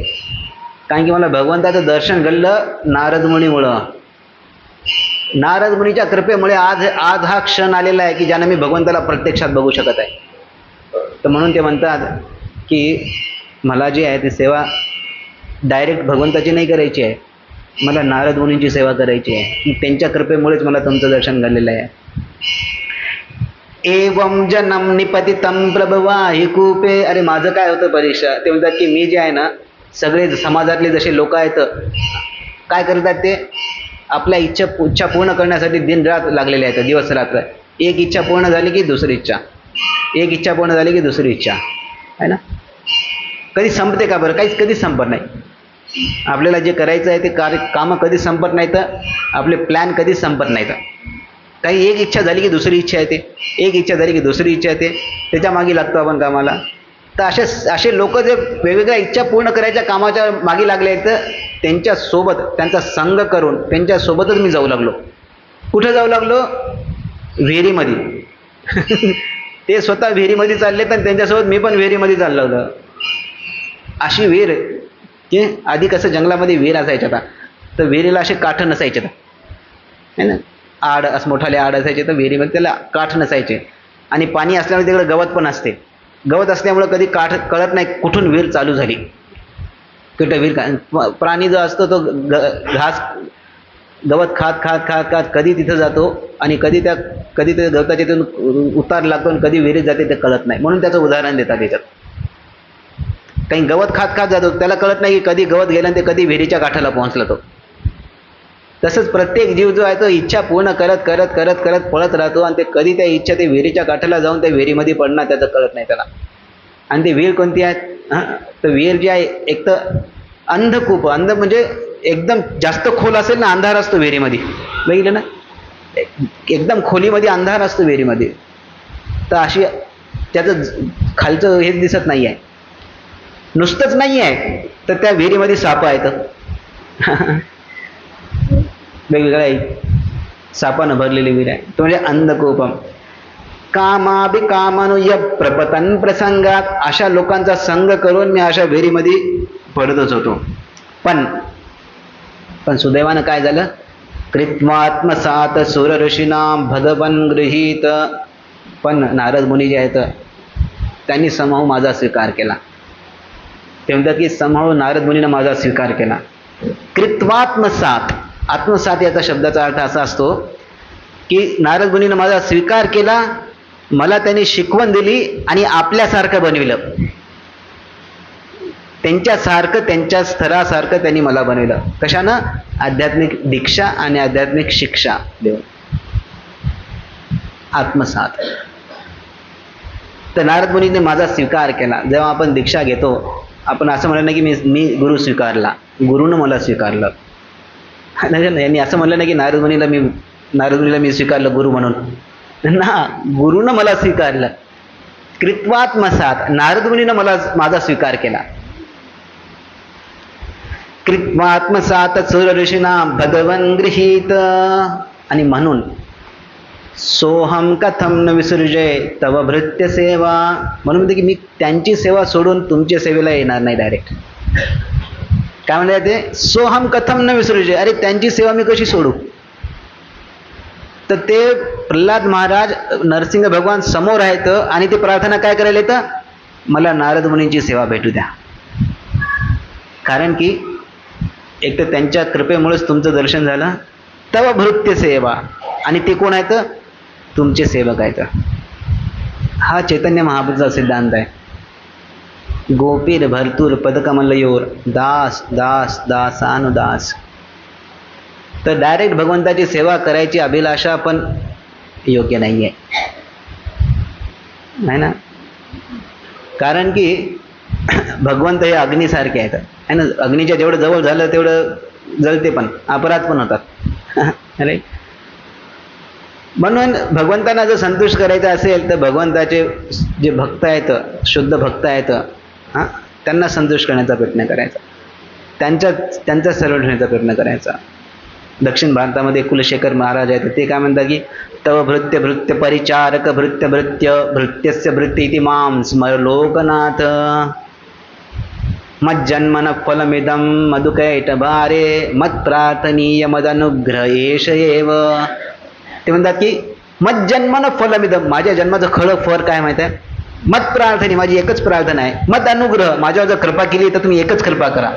कारण की मला भगवंताचं दर्शन घडलं नारद मुनीमुळं. नारद मुनीच्या कृपेमुळे आज हा क्षण आलेला आहे की ज्यानं मी भगवंताला प्रत्यक्षात बघू शकत आहे. तर म्हणून ते म्हणतात की मला जी आहे ती सेवा डायरेक्ट भगवंताची नाही करायची आहे, मला नारद मुनींची सेवा करायची आहे, की त्यांच्या कृपेमुळेच मला तुमचं दर्शन घडलेलं आहे. एवं जनम निपतितम प्रभवाहि कूपे. अरे माझं काय होतं परीक्षा, ते म्हणतात की मी जे आहे ना, सगळे समाजातले जसे लोक आहेत काय करतात, ते आपल्या इच्छा पूर्ण करण्यासाठी दिन रात लागलेले आहेत, दिवस रात्र. एक इच्छा पूर्ण झाली की दुसरी इच्छा, एक इच्छा पूर्ण झाली की दुसरी इच्छा, आहे ना. कधी संपते का बरं? काहीच कधीच संपत नाही. आपल्याला जे करायचं आहे ते कामं कधीच संपत नाहीत, आपले प्लॅन कधीच संपत नाहीत. काही एक इच्छा झाली की दुसरी इच्छा येते, एक इच्छा झाली की दुसरी इच्छा येते, त्याच्या मागे लागतो आपण कामाला. तर असे लोक जे वेगवेगळ्या इच्छा पूर्ण करायच्या कामाच्या मागे लागले आहेत, त्यांच्यासोबत त्यांचा संग करून त्यांच्यासोबतच मी जाऊ लागलो. कुठं जाऊ लागलो? विहिरीमध्ये. ते स्वतः विहिरीमध्ये चालले तर त्यांच्यासोबत मी पण विहिरीमध्ये चाललो होतो. अशी विहीर की आधी कसं जंगलामध्ये विहीर असायच्या का, तर विहिरीला असे काठ नसायचे है ना, आड असं मोठाले आड असायचे, तर विहिरीमध्ये त्याला काठ नसायचे. आणि पाणी असल्यामुळे तिकडे गवत पण असते. गवत असल्यामुळं कधी काठ कळत नाही कुठून विहीर चालू झाली, कुठं विहीर. प्राणी जो असतो तो घास गवत खात खात खात खात कधी तिथं जातो आणि कधी ते गवताच्या तिथून उतार लागतो आणि कधी विहिरीत जाते ते कळत नाही. म्हणून त्याचं उदाहरण देतात त्याच्यात. काही गवत खात खात जातो, त्याला कळत नाही की कधी गवत गेलं आणि ते कधी विहिरीच्या काठाला पोहोचला तो. तसंच प्रत्येक जीव जो आहे तो इच्छा पूर्ण करत करत करत करत पळत राहतो आणि ते कधी त्या इच्छा ते विहिरीच्या काठाला जाऊन त्या विहिरीमध्ये पडणार त्याचं कळत नाही त्याला. आणि ती विहीर कोणती आहे? तर विहीर जी आहे एक तर अंधकूप. अंध म्हणजे एकदम जास्त खोल असेल ना, अंधार असतो विहिरीमध्ये, बघितलं ना, एकदम खोलीमध्ये अंधार असतो विहिरीमध्ये. तर अशी त्याचं खालचं हेच दिसत नाही आहे. नुसतंच नाही आहे तर त्या विहिरीमध्ये साप आहेत. वेगवेगळ्या सापानं भरलेली विहीर आहे. तो म्हणजे अंधकूपम. कामाभिकामानुय प्रपतन प्रसंगात. अशा लोकांचा संग करून मी अशा विहिरीमध्ये पडतच होतो. पण सुदैवानं काय झालं? कृत्वात्मसात सुर ऋषीनाम भगवन गृहीत. पण नारद मुनी जे आहेत त्यांनी समूह माझा स्वीकार केला. ते म्हणतात की समूह नारद मुनीनं माझा स्वीकार केला. कृत्वात्मसात. आत्मसात याचा शब्दाचा अर्थ असा असतो की नारद मुनीनं माझा स्वीकार केला, मला त्यांनी शिकवण दिली आणि आपल्यासारखं बनविलं. त्यांच्यासारखं, त्यांच्या स्तरासारखं त्यांनी मला बनविलं. कशानं? आध्यात्मिक दीक्षा आणि आध्यात्मिक शिक्षा देऊन. आत्मसात. तर नारद मुनीने माझा स्वीकार केला. जेव्हा आपण दीक्षा घेतो, आपण असं म्हणलं नाही की मी गुरु स्वीकारला, गुरुनं मला स्वीकारलं. यांनी असं म्हणलं नाही की नारद मुनीला मी स्वीकारलं गुरु म्हणून ना, गुरुनं मला स्वीकारलं. कृत्वात्मसात. नारद मुनीनं माझा स्वीकार केला. कृत्वात्मसात सुर ऋषीना भगवन गृहीत. आणि म्हणून सोहम कथम न विसृजे तव भृत्य सेवा. म्हणून म्हणते की मी त्यांची सेवा सोडून तुमच्या सेवेला येणार नाही डायरेक्ट. काय म्हणते ते? सोहम कथम न विसृजे. अरे त्यांची सेवा मी कशी सोडू? तर ते प्रल्हाद महाराज नरसिंह भगवान समोर आहेत आणि ते प्रार्थना काय करायला येतं? मला नारद मुनींची सेवा भेटू द्या. कारण की एक तर त्यांच्या कृपेमुळेच तुमचं दर्शन झालं. तव भृत्य सेवा. आणि ते कोण आहेत? तुमचे सेवक आहेत. हा चैतन्य महाप्रभूचा सिद्धांत आहे. गोपीर भरतूर पदकमलयोर दास दास दासानुदास. तर डायरेक्ट भगवंताची सेवा करायची अभिलाषा पण योग्य नाही आहे, नाही ना. कारण की भगवंत हे अग्नीसारखे आहेत, है ना. अग्नीच्या जेवढं जवळ झालं तेवढं जळते पण, अपराध पण होतात. अरे म्हणून भगवंतांना जर संतुष्ट करायचं असेल तर भगवंताचे जे भक्त आहेत, शुद्ध भक्त आहेत, त्यांना संतुष्ट करण्याचा प्रयत्न करायचा, त्यांचा सर्व ठेवण्याचा प्रयत्न करायचा. दक्षिण भारतामध्ये कुलशेखर महाराज आहेत, ते काय म्हणतात की तव भृत्य भृत्य परिचारक भृत्य भृत्य भृत्यस्य भृत्य इति मां स्मर लोकनाथ मज्जन्मन फलमिदं मधुकैटभारे मत्प्रार्थनीय मदनुग्रह एष एव. ते म्हणतात की मज्जन्मन फलमिदं, माझ्या जन्माचं खरं फळ काय माहिती आहे? मत प्रार्थनी, माझी एकच प्रार्थना आहे. मत अनुग्रह, माझ्यावर जर कृपा केली तर तुम्ही एकच कृपा करा.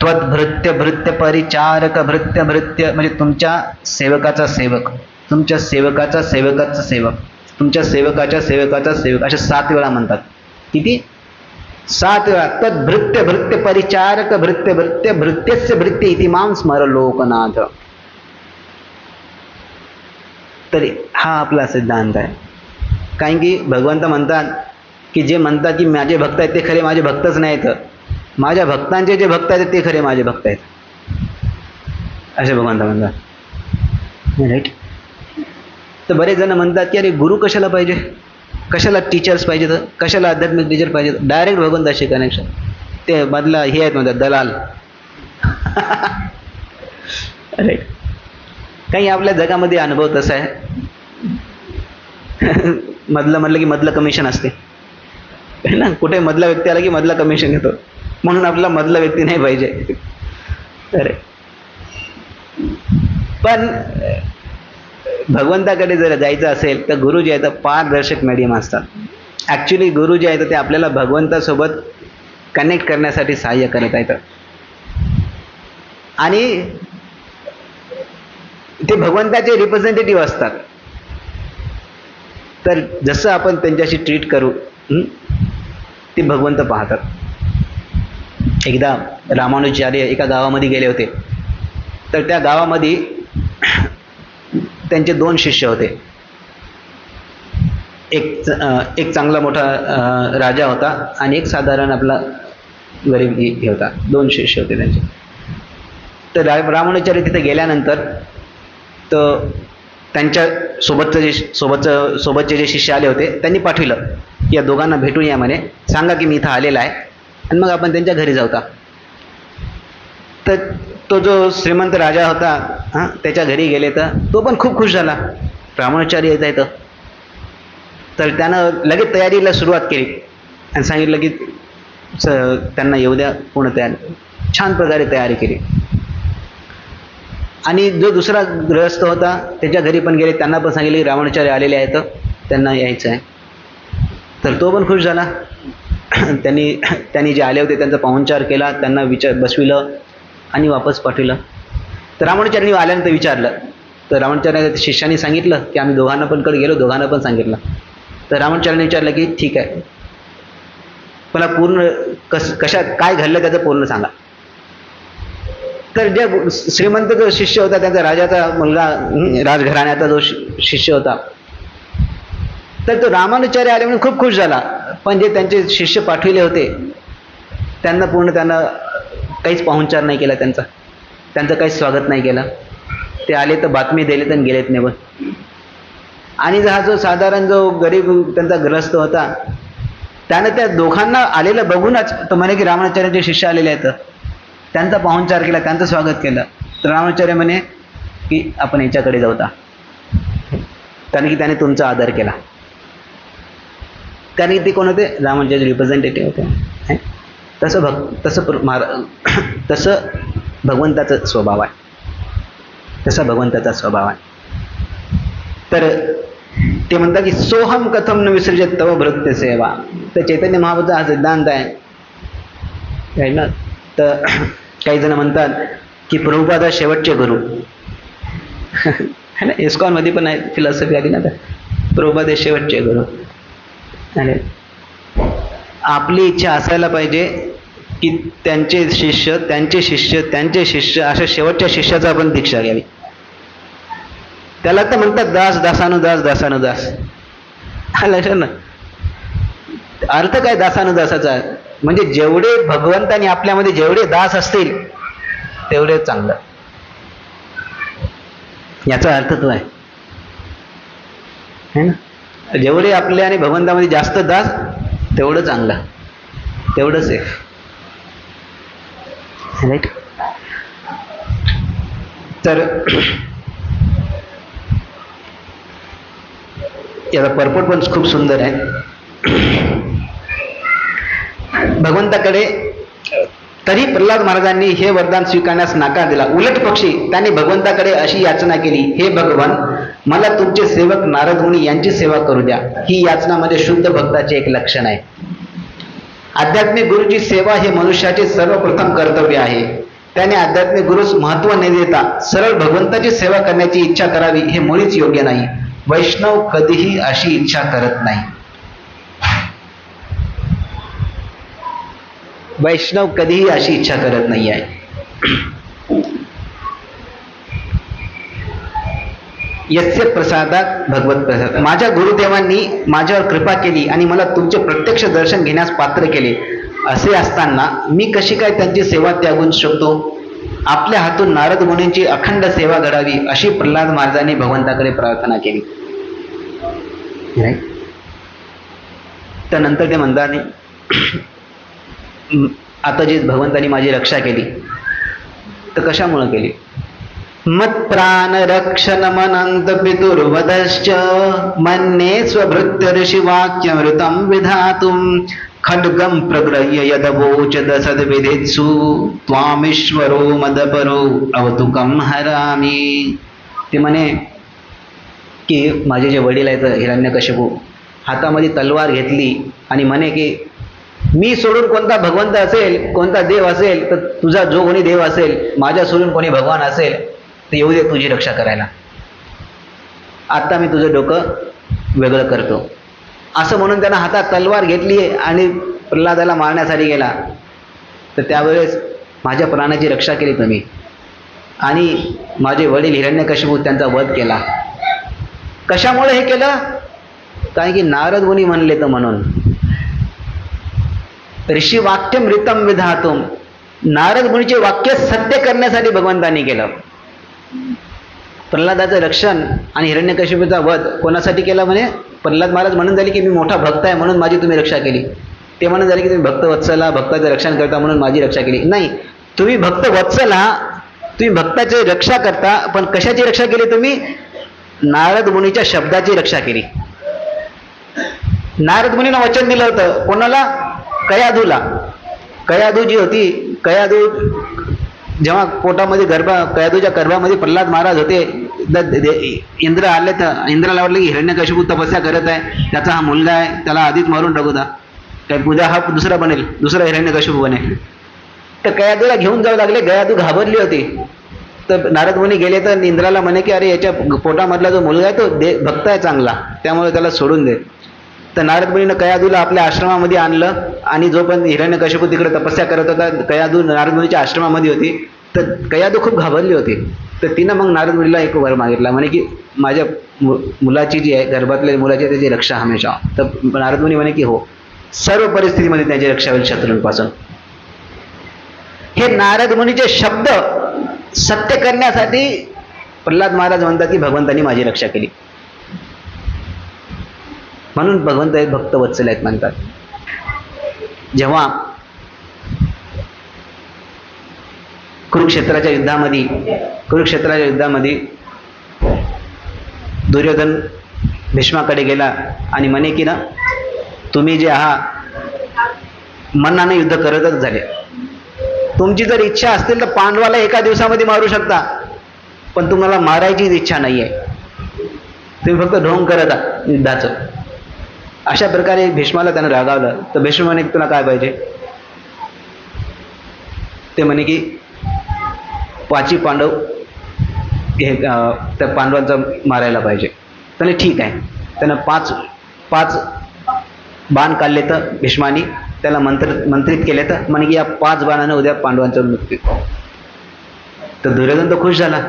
त्वत भृत्य भृत्य परिचारक भृत्य भृत्य म्हणजे तुमच्या सेवकाचा सेवक, तुमच्या सेवकाचा सेवकाचा सेवक, तुमच्या सेवकाच्या सेवकाचा सेवक, अशा 7 वेळा म्हणतात. किती? 7 वेळा. तत् भृत्य भृत्य परिचारक भृत्य भृत्य भृत्यस्य भृत्य इति मां स्मर लोकनाथ. तरी हा आपला सिद्धांत आहे. कारण की भगवंत म्हणतात की जे म्हणतात की माझे भक्त आहेत ते खरे माझे भक्तच नाहीत, माझ्या भक्तांचे जे भक्त आहेत ते खरे माझे भक्त आहेत, असे भगवंत म्हणतात. राईट. तर बरेच जण म्हणतात की अरे गुरु कशाला पाहिजे, कशाला टीचर्स पाहिजेत, कशाला आध्यात्मिक टीचर पाहिजेत, डायरेक्ट भगवंताशी कनेक्शन. ते मधला हे आहेत म्हणतात दलाल. राईट. काही आपल्या जगामध्ये अनुभव तसा आहे. मधलं म्हटलं की मधलं कमिशन असते ना, कुठे मधला व्यक्ती आला की मधला कमिशन घेतो, म्हणून आपला मधला व्यक्ती नाही पाहिजे. अरे पण भगवंताकडे जर जायचं असेल तर गुरु जे आहेत पारदर्शक मीडियम असतात. ॲक्च्युली गुरु जे आहेत ते आपल्याला भगवंतासोबत कनेक्ट करण्यासाठी सहाय्य करत आहेत आणि ते भगवंताचे रिप्रेझेंटेटिव्ह असतात. तर जसं आपण त्यांच्याशी ट्रीट करू ते भगवंत पाहतात. एकदा रामानुजाचार्य एका गावामध्ये गेले होते. तर त्या गावामध्ये त्यांचे 2 शिष्य होते. एक चांगला मोठा राजा होता आणि एक साधारण आपला गरीब हे होता. 2 शिष्य होते त्यांचे. तर रामानुजाचार्य तिथे गेल्यानंतर तर त्यांच्या सोबतचे जे शिष्य आले होते त्यांनी पाठविलं की या दोघांना भेटून या म्हणे, सांगा की मी इथं आलेला आहे आणि मग आपण त्यांच्या घरी जाऊ. तर तो जो श्रीमंत राजा होता त्याच्या घरी गेले तर तो पण खूप खुश झाला, रामानुजाचार्य येत आहेत. तर त्यानं लगेच तयारीला सुरुवात केली आणि सांगितलं की त्यांना येऊ द्या, पूर्ण तयारी, छान प्रकारे तयारी केली. आणि जो दुसरा गृहस्थ होता त्याच्या घरी पण गेले, त्यांना पण सांगितले की रामानुजाचार्य आलेले आहेत, त्यांना यायचं आहे. तर तो पण खुश झाला. त्यांनी जे आले होते त्यांचा पाहुणचार केला, त्यांना बसविलं आणि वापस पाठविलं. तर रामानुजाचार्यांनी आल्यानंतर विचारलं. तर रामानुजाचार्य शिष्याने सांगितलं की आम्ही दोघांना पण गेलो, दोघांना पण सांगितलं. तर रामानुजाचार्यांनी विचारलं की ठीक आहे, मला पूर्ण कशात काय घडलं त्याचं पूर्ण सांगा. तर जे श्रीमंत जो शिष्य होता त्यांचा राजाचा मुलगा, राजघराण्याचा जो शिष्य होता, तर तो रामानुजाचार्य आले म्हणून खूप खुश झाला. पण जे त्यांचे शिष्य पाठविले होते त्यांना काहीच पाहुणचार नाही केला, त्यांचं काहीच स्वागत नाही केलं. ते आले तर बातमी दिले तर गेलेत निघून. आणि हा जो साधारण जो गरीब त्यांचा ग्रस्त होता त्यानं त्या दोघांना आलेलं बघूनच तो म्हणे की रामानुजाचार्यांचे शिष्य आलेले आहेत, त्यांचा पाहुणचार केला, त्यांचं स्वागत केलं. तर रामानुजाचार्य म्हणे की आपण याच्याकडे जाऊता, कारण की त्याने तुमचा आदर केला. कारण की ते कोण होते? रामानुजाचे रिप्रेझेंटेटिव्ह होते. तसं भगवंताचा स्वभाव आहे, तसा भगवंताचा स्वभाव आहे. तर ते म्हणतात की सोहम कथम न विसर्जत तव भृत्य सेवा. तर चैतन्य महाप्रभूचा हा सिद्धांत आहे ना. तर काही जण म्हणतात की प्रभुपाद शेवटचे गुरु है ना. इस्कॉनमध्ये पण आहे फिलॉसॉफी आली ना, तर प्रभुपाद शेवटचे गुरु. आणि आपली इच्छा असायला पाहिजे की त्यांचे शिष्य अशा शेवटच्या शिष्याचा आपण दीक्षा घ्यावी. त्याला तर म्हणतात दास दासानुदास दासानुदास. हा लक्षात ना. अर्थ काय दासानुदासाचा? म्हणजे जेवढे भगवंतानी आपल्यामध्ये जेवढे दास असतील तेवढे चांगलं, याचा अर्थ तो आहे ना. जेवढे आपल्या आणि भगवंतामध्ये जास्त दास तेवढं चांगलं, तेवढं सेफ. राईट. तर याचा पर्पट पण खूप सुंदर आहे. भगवंताकडे तरी प्रल्हाद महाराजांनी हे वरदान स्वीकारण्यास नकार दिला. उलट पक्षी त्यांनी भगवंताकडे अशी याचना केली, हे भगवान, मला तुमचे सेवक नारद मुनी यांची सेवा करू द्या. ही याचना म्हणजे शुद्ध भक्ताचे एक लक्षण आहे. आध्यात्मिक गुरुची सेवा हे मनुष्याचे सर्वप्रथम कर्तव्य आहे. त्याने आध्यात्मिक गुरुस महत्व न देता सरळ भगवंताची सेवा करण्याची इच्छा करावी हे मुळीच योग्य नाही. वैष्णव कधीही अशी इच्छा करत नाही. वैष्णव कधीही अशी इच्छा करत नाही आहे. यस्य प्रसादात भगवत प्रसाद. माझ्या गुरुदेवांनी माझ्यावर कृपा केली आणि मला तुमचे प्रत्यक्ष दर्शन घेण्यास पात्र केले. असे असताना मी कशी काय त्यांची सेवा त्यागून शकतो? आपल्या हातून नारद मुनींची अखंड सेवा घडावी अशी प्रल्हाद महाराजांनी भगवंताकडे प्रार्थना केली. त्यानंतर ते म्हणतात, आता जे भगवंतांनी माझी रक्षा केली तर कशामुळे केली? मत प्राण रक्षण मनंत पितुर्वधश्च मन्ये स्वभृत्य ऋषी वाक्यमृतं विधातुम खड्गम प्रग्रह्य यदवोचद सद्विधेत्सु त्वामीश्वरो मदपरो अवतुकम हरामी. ते म्हणे की माझे जे वडील आहेत हिरण्यकशिपू, हातामध्ये तलवार घेतली आणि म्हणे की मी सोडून कोणता भगवंत असेल, कोणता देव असेल, तर तुझा जो कोणी देव असेल, माझ्या सोडून कोणी भगवान असेल तर येऊ दे तुझी रक्षा करायला. आता मी तुझं डोकं वेगळं करतो. असं म्हणून त्यानं हातात तलवार घेतली आणि प्रल्हादाला मारण्यासाठी गेला. तर त्यावेळेस माझ्या प्राणाची रक्षा केली तुम्ही आणि माझे वडील हिरण्यकशिपू त्यांचा वध केला. कशामुळे हे केलं? कारण की नारद मुनी म्हणले तर म्हणून. ऋषी वाक्य मृतम विधातुम. नारद मुनीचे वाक्य सत्य करण्यासाठी भगवंतांनी केलं. प्रल्हादाचं रक्षण आणि हिरण्यकशिपूचा वध कोणासाठी केला? म्हणे प्रल्हाद महाराज म्हणून झाले की मी मोठा भक्त आहे म्हणून माझी तुम्ही रक्षा केली. ते म्हणून झाले की तुम्ही भक्त वत्सला, भक्ताचं रक्षण करता म्हणून माझी रक्षा केली. नाही, तुम्ही भक्त वत्सला, तुम्ही भक्ताची रक्षा करता, पण कशाची रक्षा केली तुम्ही? नारद मुनीच्या शब्दाची रक्षा केली. नारद मुनीनं वचन दिलं होतं कोणाला? कयाधूला. कयाधू जी होती, कयाधू जेव्हा पोटामध्ये कयाधूच्या गर्भामध्ये प्रल्हाद महाराज होते, इंद्र आले तर इंद्राला वाटलं की हिरण्यकशिपू तपस्या करत आहे, त्याचा हा मुलगा आहे, त्याला आधीच मारून टाकू द्या, काय पूजा हा दुसरा बनेल, दुसरा हिरण्यकशिपू बनेल. तर कयाधूला घेऊन जावं लागले. कयाधू घाबरली होती. तर नारद मुनी गेले तर इंद्राला म्हणे की अरे याच्या पोटामधला जो मुलगा आहे तो भक्त आहे चांगला, त्यामुळे त्याला सोडून दे. तर नारद मुनीनं कयाधूला आपल्या आश्रमामध्ये आणलं आणि जो पण हिरण्यकशिपू तिकडे तपस्या करत होता, कयाधू नारद मुनीच्या आश्रमामध्ये होती. तर कयाधू खूप घाबरली होती. तर तिनं मग नारद मुनीला एक वर मागितला, म्हणे की माझ्या मुलाची जी आहे, गर्भातल्या मुलाची त्याची रक्षा हमेशा. तर नारद मुनी म्हणे की हो, सर्व परिस्थितीमध्ये त्याची रक्षा होईल शत्रूंपासून. हे नारद मुनीचे शब्द सत्य करण्यासाठी प्रल्हाद महाराज म्हणतात की भगवंतांनी माझी रक्षा केली. म्हणून भगवंत हे भक्त वत्सल आहेत म्हणतात. जेव्हा कुरुक्षेत्राच्या युद्धामध्ये दुर्योधन भीष्माकडे गेला आणि म्हणे की ना, तुम्ही जे आहात मनाने युद्ध करतच झाले, तुमची जर इच्छा असतील तर पांडवाला एका दिवसामध्ये मारू शकता, पण तुम्हाला मारायचीच इच्छा नाही आहे, तुम्ही फक्त ढोंग करत आहात युद्धाचं. अशा प्रकारे भीष्माला त्यानं रागावलं. तर भीष्म म्हणे तुला काय पाहिजे? ते म्हणे की 5 पांडव हे त्या पांडवांचा मारायला पाहिजे. त्याने ठीक आहे, त्यानं 5 बाण काढले. तर भीष्मानी त्याला मंत्रित केले. तर म्हणे की या 5 बाणानं उद्या पांडवांचं मृत्यू. तर दुर्योधन तर खुश झाला,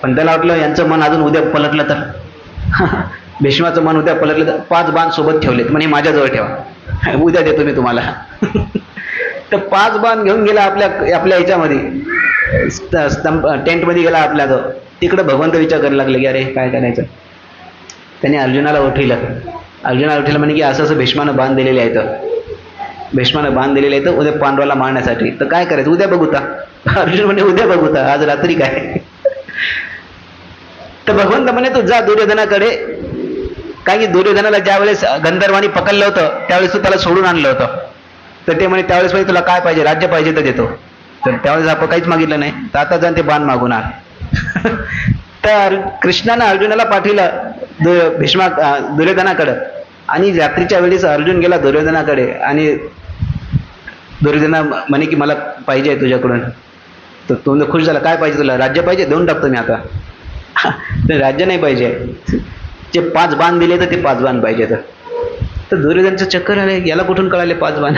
पण त्याला वाटलं यांचं मन अजून उद्या पलटलं तर भीष्माचं मन उद्या पलटलं तर 5 बाण सोबत ठेवलेत, म्हणे माझ्याजवळ ठेवा, उद्या देतो मी तुम्हाला. तर 5 बाण घेऊन गेला आपल्या ह्याच्यामध्ये, टेंटमध्ये गेला आपल्या. तिकडं भगवंत विचार करायला लागले की अरे काय करायचं. त्याने अर्जुनाला उठविलं म्हणे की असं असं भीष्मानं बाण दिलेले आहेत, उद्या पांडवाला मारण्यासाठी. तर काय करायचं? उद्या बघूता. अर्जुन म्हणे उद्या बघूता, आज रात्री काय. तर भगवंत म्हणे तू जा दुर्योधनाकडे, काय की दुर्योधनाला ज्या वेळेस गंधर्वानी पकडलं होतं त्यावेळेस तू त्याला सोडून आणलं होतं. तर ते म्हणे त्यावेळेस म्हणे तुला काय पाहिजे, राज्य पाहिजे तर देतो. तर त्यावेळेस आपण काहीच मागितलं नाही, तर आता जाऊन ते बाण मागून आण. तर कृष्णानं अर्जुनाला पाठवलं दुर्योधनाकडं, आणि रात्रीच्या वेळेस अर्जुन गेला दुर्योधनाकडे आणि दुर्योधना म्हणे की मला पाहिजे तुझ्याकडून. तर तो खुश झाला, काय पाहिजे तुला, राज्य पाहिजे, देऊन टाकतो मी आता. तर राज्य नाही पाहिजे, जे 5 बाण दिले तर ते 5 बाण पाहिजे. तर दुर्योधनचं चक्कर आले, याला कुठून कळाले 5 बाण.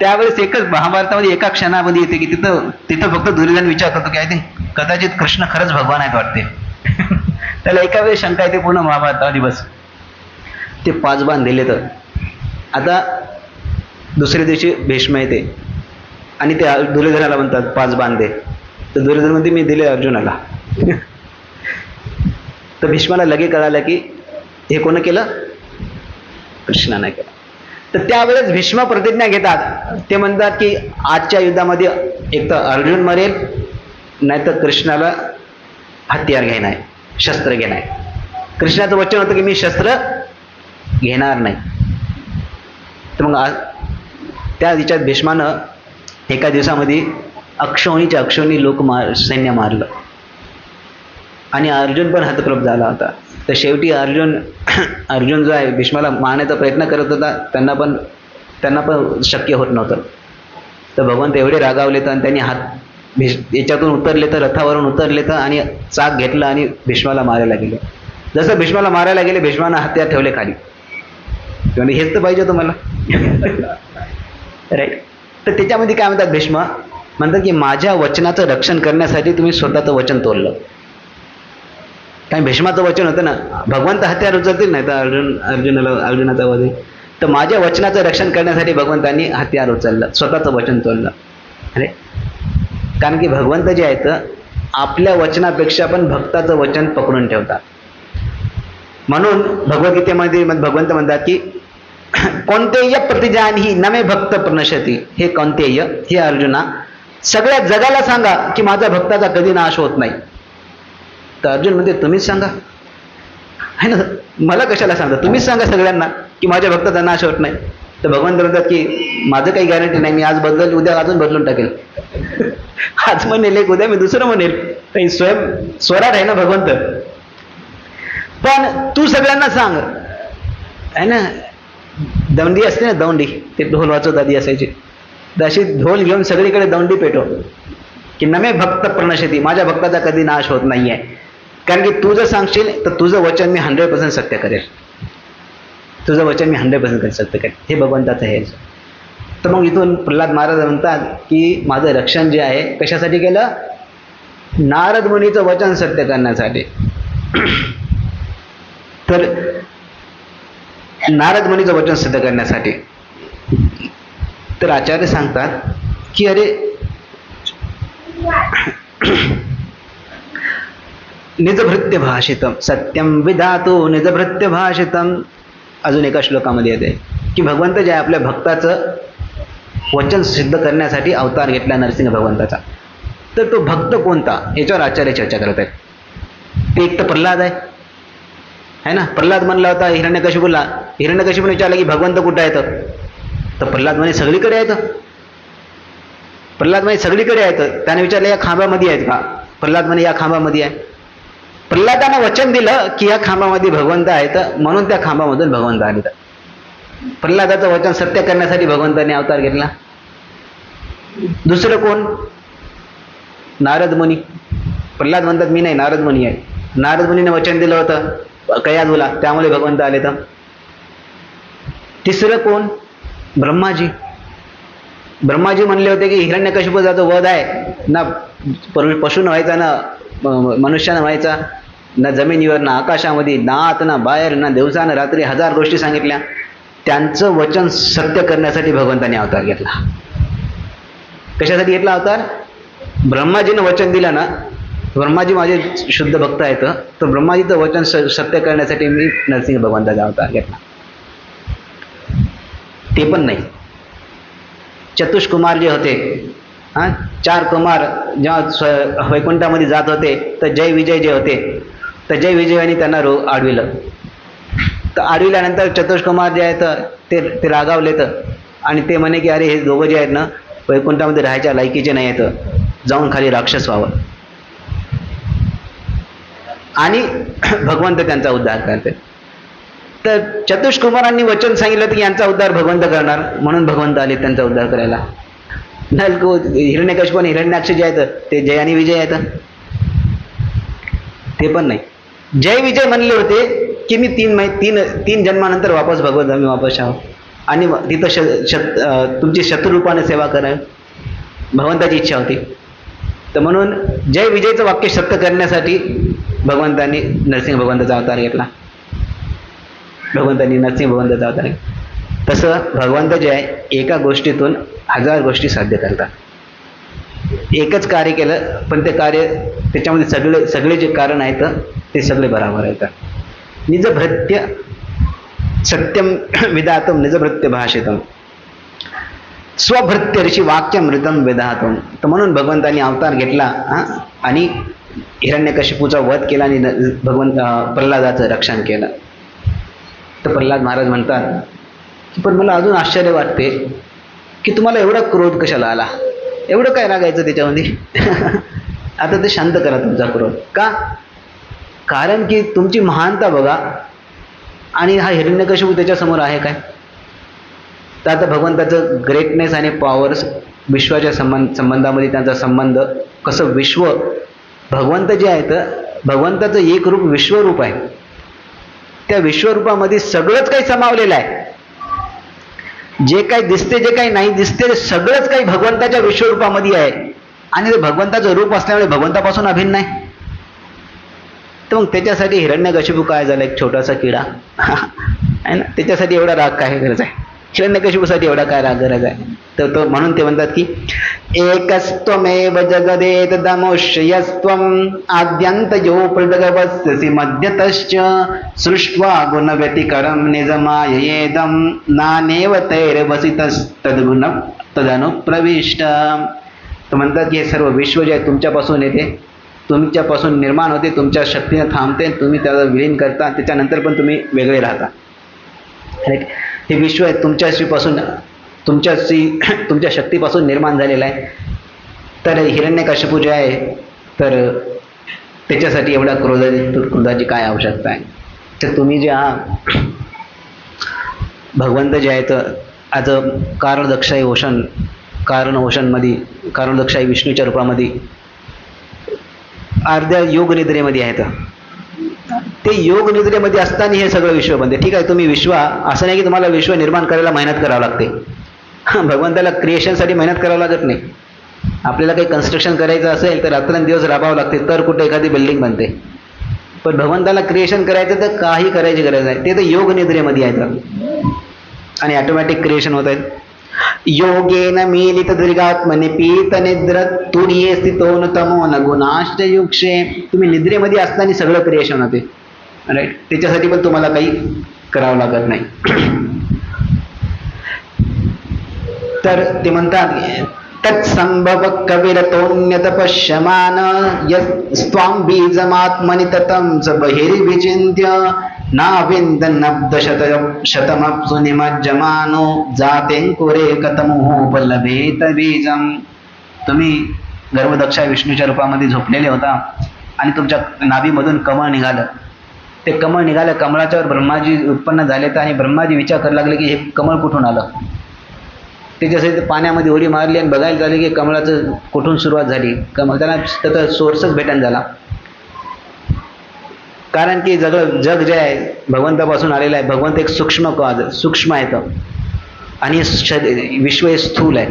त्यावेळेस एकच महाभारतामध्ये एका क्षणामध्ये येते की तिथं फक्त दुर्योधन विचार करतो की ते कदाचित कृष्ण खरंच भगवान आहेत वाटते. त्याला एका वेळेस शंका येते पूर्ण महाभारतामध्ये. बस ते 5 बाण दिले. तर आता दुसऱ्या दिवशी भीष्म येते आणि ते दुर्योधनाला म्हणतात 5 बाण दे. तर दुर्योधन म्हणते मी दिले अर्जुनाला. तर भीष्माला लगे कळालं की हे कोण केलं, कृष्णाने केलं. तर त्यावेळेस भीष्म प्रतिज्ञा घेतात, ते म्हणतात की आजच्या युद्धामध्ये एक तर अर्जुन मरेल, नाहीतर कृष्णाला हत्यार घेणं आहे, शस्त्र घेणं आहे. कृष्णाचं वचन होतं की मी शस्त्र घेणार नाही. तर मग त्या विचारात भीष्मानं एका दिवसामध्ये अक्षोणी लोक सैन्य मारलं आणि अर्जुन पण हतप्रभ झाला होता. तर शेवटी अर्जुन जो आहे भीष्माला मारण्याचा प्रयत्न करत होता, त्यांना पण शक्य होत नव्हतं. तर भगवंत एवढे रागावले तर त्यांनी याच्यातून उतरले, तर रथावरून उतरले तर आणि चाक घेतलं आणि भीष्माला मारायला गेले. जसं भीष्माला मारायला गेले, भीष्मानं हत्यार ठेवले खाली. म्हणजे हेच तर पाहिजे तुम्हाला. राईट. तर त्याच्यामध्ये काय म्हणतात, भीष्म म्हणतात की माझ्या वचनाचं रक्षण करण्यासाठी तुम्ही स्वतःचं वचन तोडलं. कारण भीष्माचं वचन होतं ना, भगवंत हत्यार उचलतील नाही तर अर्जुनाचा वध. तर माझ्या वचनाचं रक्षण करण्यासाठी भगवंतांनी हत्यार उचललं, स्वतःचं वचन तोडलं. अरे कारण की भगवंत जे आहेत आपल्या वचनापेक्षा पण भक्ताचं वचन पकडून ठेवतात. म्हणून भगवद्गीतेमध्ये भगवंत म्हणतात की कौंतेय प्रतिजानी नमे भक्त प्रणशती. हे कौंतेय, हे अर्जुना, सगळ्या जगाला सांगा की माझ्या भक्ताचा कधी नाश होत नाही. तर अर्जुन म्हणते तुम्हीच सांगा, है ना, मला कशाला सांगा, तुम्हीच सांगा सगळ्यांना की माझ्या भक्ताचा नाश होत नाही. तर भगवंत म्हणतात की माझं काही गॅरंटी नाही, मी आज बदलेल, उद्या अजून बदलून टाकेल. आज म्हणेल एक, उद्या मी दुसरं म्हणेल. काही स्वराट आहे ना भगवंत. पण तू सगळ्यांना सांग, है ना. दौंडी असते ना, दौंडी, ते ढोल वाजवत आधी असायची, तर अशी ढोल घेऊन सगळीकडे दौंडी पेटव की नमे भक्त प्रणशती, माझ्या भक्ताचा कधी नाश होत नाहीये. कारण की तू जर सांगशील तर तुझं वचन मी 100% सत्य करेल, तुझं वचन मी 100% सत्य करेल. हे भगवंताचं आहे. तर मग इथून प्रल्हाद महाराज म्हणतात की माझं रक्षण जे आहे कशासाठी केलं, नारद मुनीचं वचन सत्य करण्यासाठी. तर नारद मुनीचं वचन सिद्ध करण्यासाठी. तर आचार्य सांगतात की अरे निजभृत्य भाषितम सत्यम विधातो निजभृत्य भाषितम. अजून एका श्लोकामध्ये येते की भगवंत जे आहे आपल्या भक्ताचं वचन सिद्ध करण्यासाठी अवतार घेतला नरसिंह भगवंताचा. तर तो भक्त कोणता, याच्यावर आचार्य चर्चा करत आहेत. ते एक तर प्रल्हाद आहे ना. प्रल्हाद म्हणला होता हिरण्यकशिपूला, हिरण्यकशिपूने विचारलं की भगवंत कुठं आहेत, तर प्रल्हाद म्हणे सगळीकडे आहेत. प्रल्हाद म्हणे सगळीकडे आहेत. त्याने विचारलं या खांबामध्ये आहेत का, प्रल्हाद म्हणे या खांबामध्ये आहे. प्रल्हादानं वचन दिलं की या खांबामध्ये भगवंत आहेत, म्हणून त्या खांबामधून भगवंत आले. प्रल्हादाचं वचन सत्य करण्यासाठी भगवंताने अवतार घेतला. दुसरं कोण, नारद मुनी. प्रल्हाद म्हणतात मी नाही, नारद मुनी आहे. नारद मुनीने वचन दिलं होतं कयाधूला, त्यामुळे भगवंत आले. तर तिसरं कोण, ब्रह्माजी. ब्रह्माजी म्हणले होते की हिरण्यकशिपूचा जो वध आहे ना, पशून व्हायचा ना मनुष्यानं व्हायचा, ना जमिनीवर ना आकाशामध्ये, ना आत ना बाहेर, ना दिवसा ना रात्री, 1000 गोष्टी सांगितल्या. त्यांचं वचन सत्य करण्यासाठी भगवंताने अवतार घेतला. कशासाठी घेतला अवतार, ब्रह्माजीनं वचन दिलं ना, ब्रह्माजी माझे शुद्ध भक्त आहेत, तर ब्रह्माजीचं वचन सत्य करण्यासाठी मी नरसिंह भगवंताचा अवतार घेतला. ते पण नाही, चतुष्कुमार जे होते हां, 4 कुमार जेव्हा वैकुंठामध्ये जात होते तर जय विजय जे होते तर जय विजयाने त्यांना अडविलं. तर अडविल्यानंतर चतुष कुमार जे आहेत ते रागावलेत आणि ते म्हणे की अरे हे दोघं जे आहेत ना वैकुंठामध्ये राहायच्या लायकीचे नाही आहेत, जाऊन खाली राक्षस व्हावं. आणि भगवंत त्यांचा उद्धार करते. तर चतुष्कुमारांनी वचन सांगितलं की यांचा उद्धार भगवंत करणार, म्हणून भगवंत आले त्यांचा उद्धार करायला. हिरण्यकशिपू आणि हिरण्याक्ष जे आहेत ते जय आणि विजय आहेत, ते पण नाही. जय विजय म्हणले होते की मी तीन जन्मानंतर वापस भगवंत आम्ही वापस आहो आणि तिथं तुमची शत्रुरूपाने सेवा करा, भगवंताची इच्छा होती. तर म्हणून जय विजयचं वाक्य सत्य करण्यासाठी भगवंतांनी नरसिंह भगवंताचा अवतार घेतला. भगवंतांनी नरसिंह भगवंताचा अवतार घेतला. तसं भगवंत जे आहे एका गोष्टीतून 1000 गोष्टी साध्य करतात. एकच कार्य केलं पण ते कार्य त्याच्यामध्ये सगळे जे कारण आहेत ते सगळे बरोबर आहेत. निजभृत्य सत्यम विधातम निजभृत्य भाषितम स्वभृत्य ऋषी वाक्यमृतम वेदातम. तर म्हणून भगवंतांनी अवतार घेतला आणि हिरण्यकशिपूचा वध केला आणि प्रल्हादाचं रक्षण केलं. तर प्रल्हाद महाराज म्हणतात की पण मला अजून आश्चर्य वाटते की तुम्हाला एवढा क्रोध कशाला आला, एवढं काय रागायचं त्याच्यामध्ये. आता ते शांत करा तुमचा क्रोध. का? कारण की तुमची महानता बघा आणि हा हिरण्यकशिपू त्याच्यासमोर आहे काय. तर आता भगवंताचं ग्रेटनेस आणि पॉवर्स विश्वाच्या संबंधामध्ये त्यांचा संबंध कसं विश्व भगवंत जे आहेत भगवंताचं एक रूप विश्वरूप आहे. त्या विश्वरूपामध्ये सगळंच काही समावलेलं आहे. जे काही दिसते जे काही नाही दिसते सगळंच काही भगवंताच्या विश्वरूपामध्ये आहे आणि ते भगवंताचं रूप असल्यामुळे भगवंतापासून अभिन्न आहे. तर मग त्याच्यासाठी हिरण्यकशिपू काय झाला, एक छोटासा किडा आहे ना, त्याच्यासाठी एवढा राग काय गरज आहे, हिरण्यकशिपूसाठी एवढा काय राग गरज आहे. तर तो म्हणून ते म्हणतात की एकस्त्वमेव जगदेत दमोश्यस्त्वम आद्यंत यो पृथगवस्यसि मध्यतश्च सृष्ट्वा गुणव्यतिकरम निजमायेदम नानेव तैरवसितस्तद्गुण तदनुप्रविष्ट. तर म्हणतात की हे सर्व विश्व जे आहे तुमच्यापासून येते, तुमच्यापासून निर्माण होते, तुमच्या शक्तीने थांबते, तुम्ही त्याला विलीन करता, त्याच्यानंतर पण तुम्ही वेगळे राहता. हे विश्व आहे तुमच्या शक्तीपासून निर्माण झालेलं आहे. तर हिरण्यकशिपू जे आहे तर त्याच्यासाठी एवढा क्रोधाची काय आवश्यकता आहे. तर तुम्ही जे आहात भगवंत जे आहेत आज कारणदक्षाई ओशन कारणदक्षाई विष्णूच्या रूपामध्ये अर्ध्या योग निद्रेमध्ये आहेत. ते योग निद्रेमध्ये असताना हे सगळं विश्व बनते. ठीक आहे, तुम्ही विश्व असं नाही की तुम्हाला विश्व निर्माण करायला मेहनत करावं लागते. भगवंताला क्रिएशनसाठी मेहनत करावं लागत नाही. आपल्याला काही कन्स्ट्रक्शन करायचं असेल तर रात्रंदिवस राबावं लागते तर कुठे एखादी बिल्डिंग बनते. पण भगवंताला क्रिएशन करायचं तर काही करायची गरज नाही. ते तर योग निद्रेमध्ये आहेत आणि ऑटोमॅटिक क्रिएशन होत आहेत. योगेन मीलित दीर्घात्मने पीत निद्र तुर्ये स्थितो न तमो न गुणाश्च युक्षे. तुम्ही निद्रेमध्ये असताना सगळं क्रिएशन होते. राईट, त्याच्यासाठी पण तुम्हाला काही करावं लागत नाही. तर ते म्हणतात तत्संभव कविरतोन्यत पश्यमान यस्त्वां बीजमात्मनि ततं च बहिर्विचिन्त्य नाविन्दन्नब्द शतमप्सु निमज्जमानो जातेंकुरे कतमुपलभेत बीजम. तुम्ही गर्भदक्षा विष्णूच्या रूपामध्ये झोपलेले होता आणि तुमच्या नाभीमधून कमळ निघालं. ते कमळ निघालं, कमळाच्यावर ब्रह्माजी उत्पन्न झाले तर आणि ब्रह्माजी विचार करायला लागले की हे कमळ कुठून आलं. त्याच्यासाठी पाण्यामध्ये उडी मारली आणि बघायला झाले की कमळाचं कुठून सुरुवात झाली. त्यांना त्याचा सोर्सच भेटन झाला. कारण की जग जे आहे भगवंतापासून आलेलं आहे. भगवंत एक सूक्ष्म आहे आणि विश्व हे स्थूल आहे.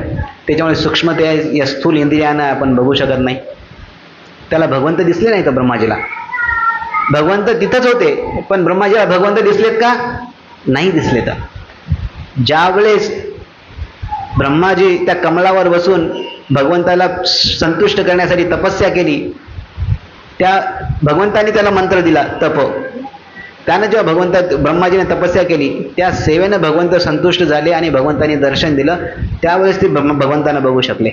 त्याच्यामुळे सूक्ष्मते या स्थूल इंद्रियांना आपण बघू शकत नाही. त्याला भगवंत दिसले नाही तर ब्रह्माजीला भगवंत तिथंच होते पण ब्रह्माजीला भगवंत दिसलेत का? नाही दिसले. तर ज्यावेळेस ब्रह्माजी त्या कमळावर बसून भगवंताला संतुष्ट करण्यासाठी तपस्या केली, त्या भगवंताने त्याला मंत्र दिला तप. त्यानं जेव्हा ब्रह्माजीने तपस्या केली त्या सेवेनं भगवंत संतुष्ट झाले आणि भगवंताने दर्शन दिलं. त्यावेळेस ते भगवंतांना बघू शकले.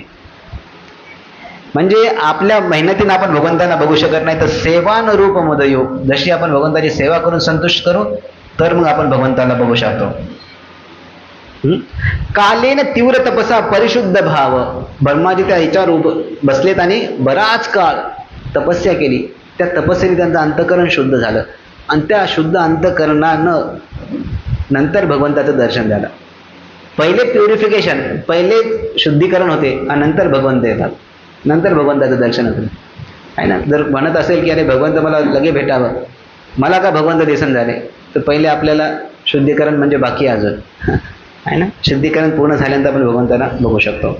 म्हणजे आपल्या मेहनतीनं आपण भगवंतांना बघू शकत नाही, तर सेवानुरूप मोदयो, जशी आपण भगवंताची सेवा करून संतुष्ट करू तर मग आपण भगवंताला बघू शकतो. कालेन तीव्र तपसा परिशुद्ध भाव, ब्रह्माजी त्या याच्यावर बसलेत आणि बराच काळ तपस्या केली. त्या तपस्येने त्यांचं अंतःकरण शुद्ध झालं आणि त्या शुद्ध अंतःकरणानं नंतर भगवंताचं दर्शन झालं. पहिले प्युरिफिकेशन, पहिले शुद्धीकरण होते आणि नंतर भगवंत येतात, नंतर भगवंताचं दर्शन होतं आहे ना. जर म्हणत असेल की अरे भगवंत मला लगे भेटावं, मला का भगवंत दिसन झाले, तर पहिले आपल्याला शुद्धीकरण म्हणजे बाकी अजून आहे ना. शुद्धीकरण पूर्ण झाल्यानंतर आपण भगवंताला बघू शकतो.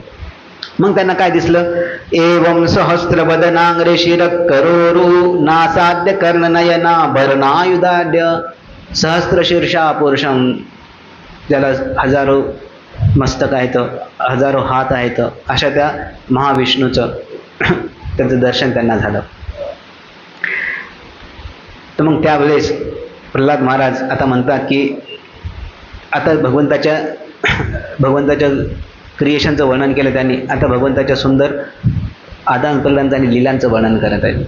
मग त्यांना काय दिसलं, एवं सहस्त्र बदनांग्रे शिर करोरु नासाद्य कर्णनयना भरणायुधाड्य, सहस्त्र शीर्षा पुरुषम, ज्याला हजारो मस्तक आहेत, हजारो हात आहेत, अशा त्या महाविष्णूचं त्यांचं दर्शन त्यांना झालं. तर मग त्यावेळेस प्रल्हाद महाराज आता म्हणतात की आता भगवंताच्या क्रिएशनचं वर्णन केलं त्यांनी, आता भगवंताच्या सुंदर आदान प्रदानांचं आणि लीलांचं वर्णन करत आहेत.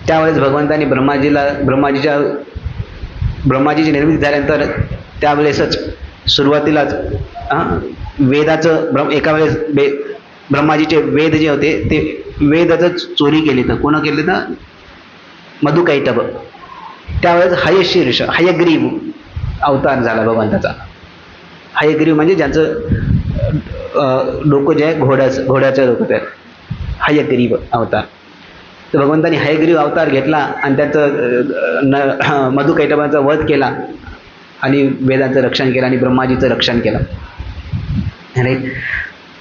त्यावेळेस भगवंतांनी ब्रह्माजीची निर्मिती झाल्यानंतर त्यावेळेसच सुरुवातीलाच वेदाचं एका वेळेस ब्रह्माजीचे वेद जे होते ते वेदाचं चोरी केली, तर कोणं केली तर मधुकैटभ. त्यावेळेस हयशीर्ष हयग्रीव अवतार झाला भगवंताचा. हयग्रीव म्हणजे ज्यांचं डोकं जे आहे घोड्याचं डोकं, त्या हयग्रीव अवतार. तर भगवंतानी हयग्रीव अवतार घेतला आणि त्याचं मधुकैटभाचा वध केला आणि वेदांचं रक्षण केलं आणि ब्रह्माजीचं रक्षण केलं.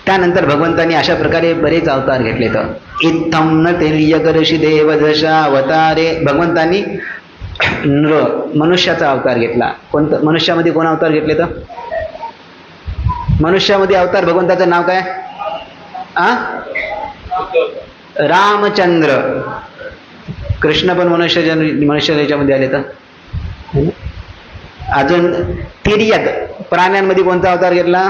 त्यानंतर भगवंतांनी अशा प्रकारे बरेच अवतार घेतले. तर इत्थम न तेलियकर्षी देव दशा अवतारे, भगवंतांनी मनुष्याचा अवतार घेतला. कोणतं मनुष्यामध्ये कोण अवतार घेतले, तर मनुष्यामध्ये अवतार भगवंताचं नाव काय, रामचंद्र. कृष्ण पण मनुष्य याच्यामध्ये आले. तर अजून तिर्यक प्राण्यांमध्ये कोणता अवतार घेतला,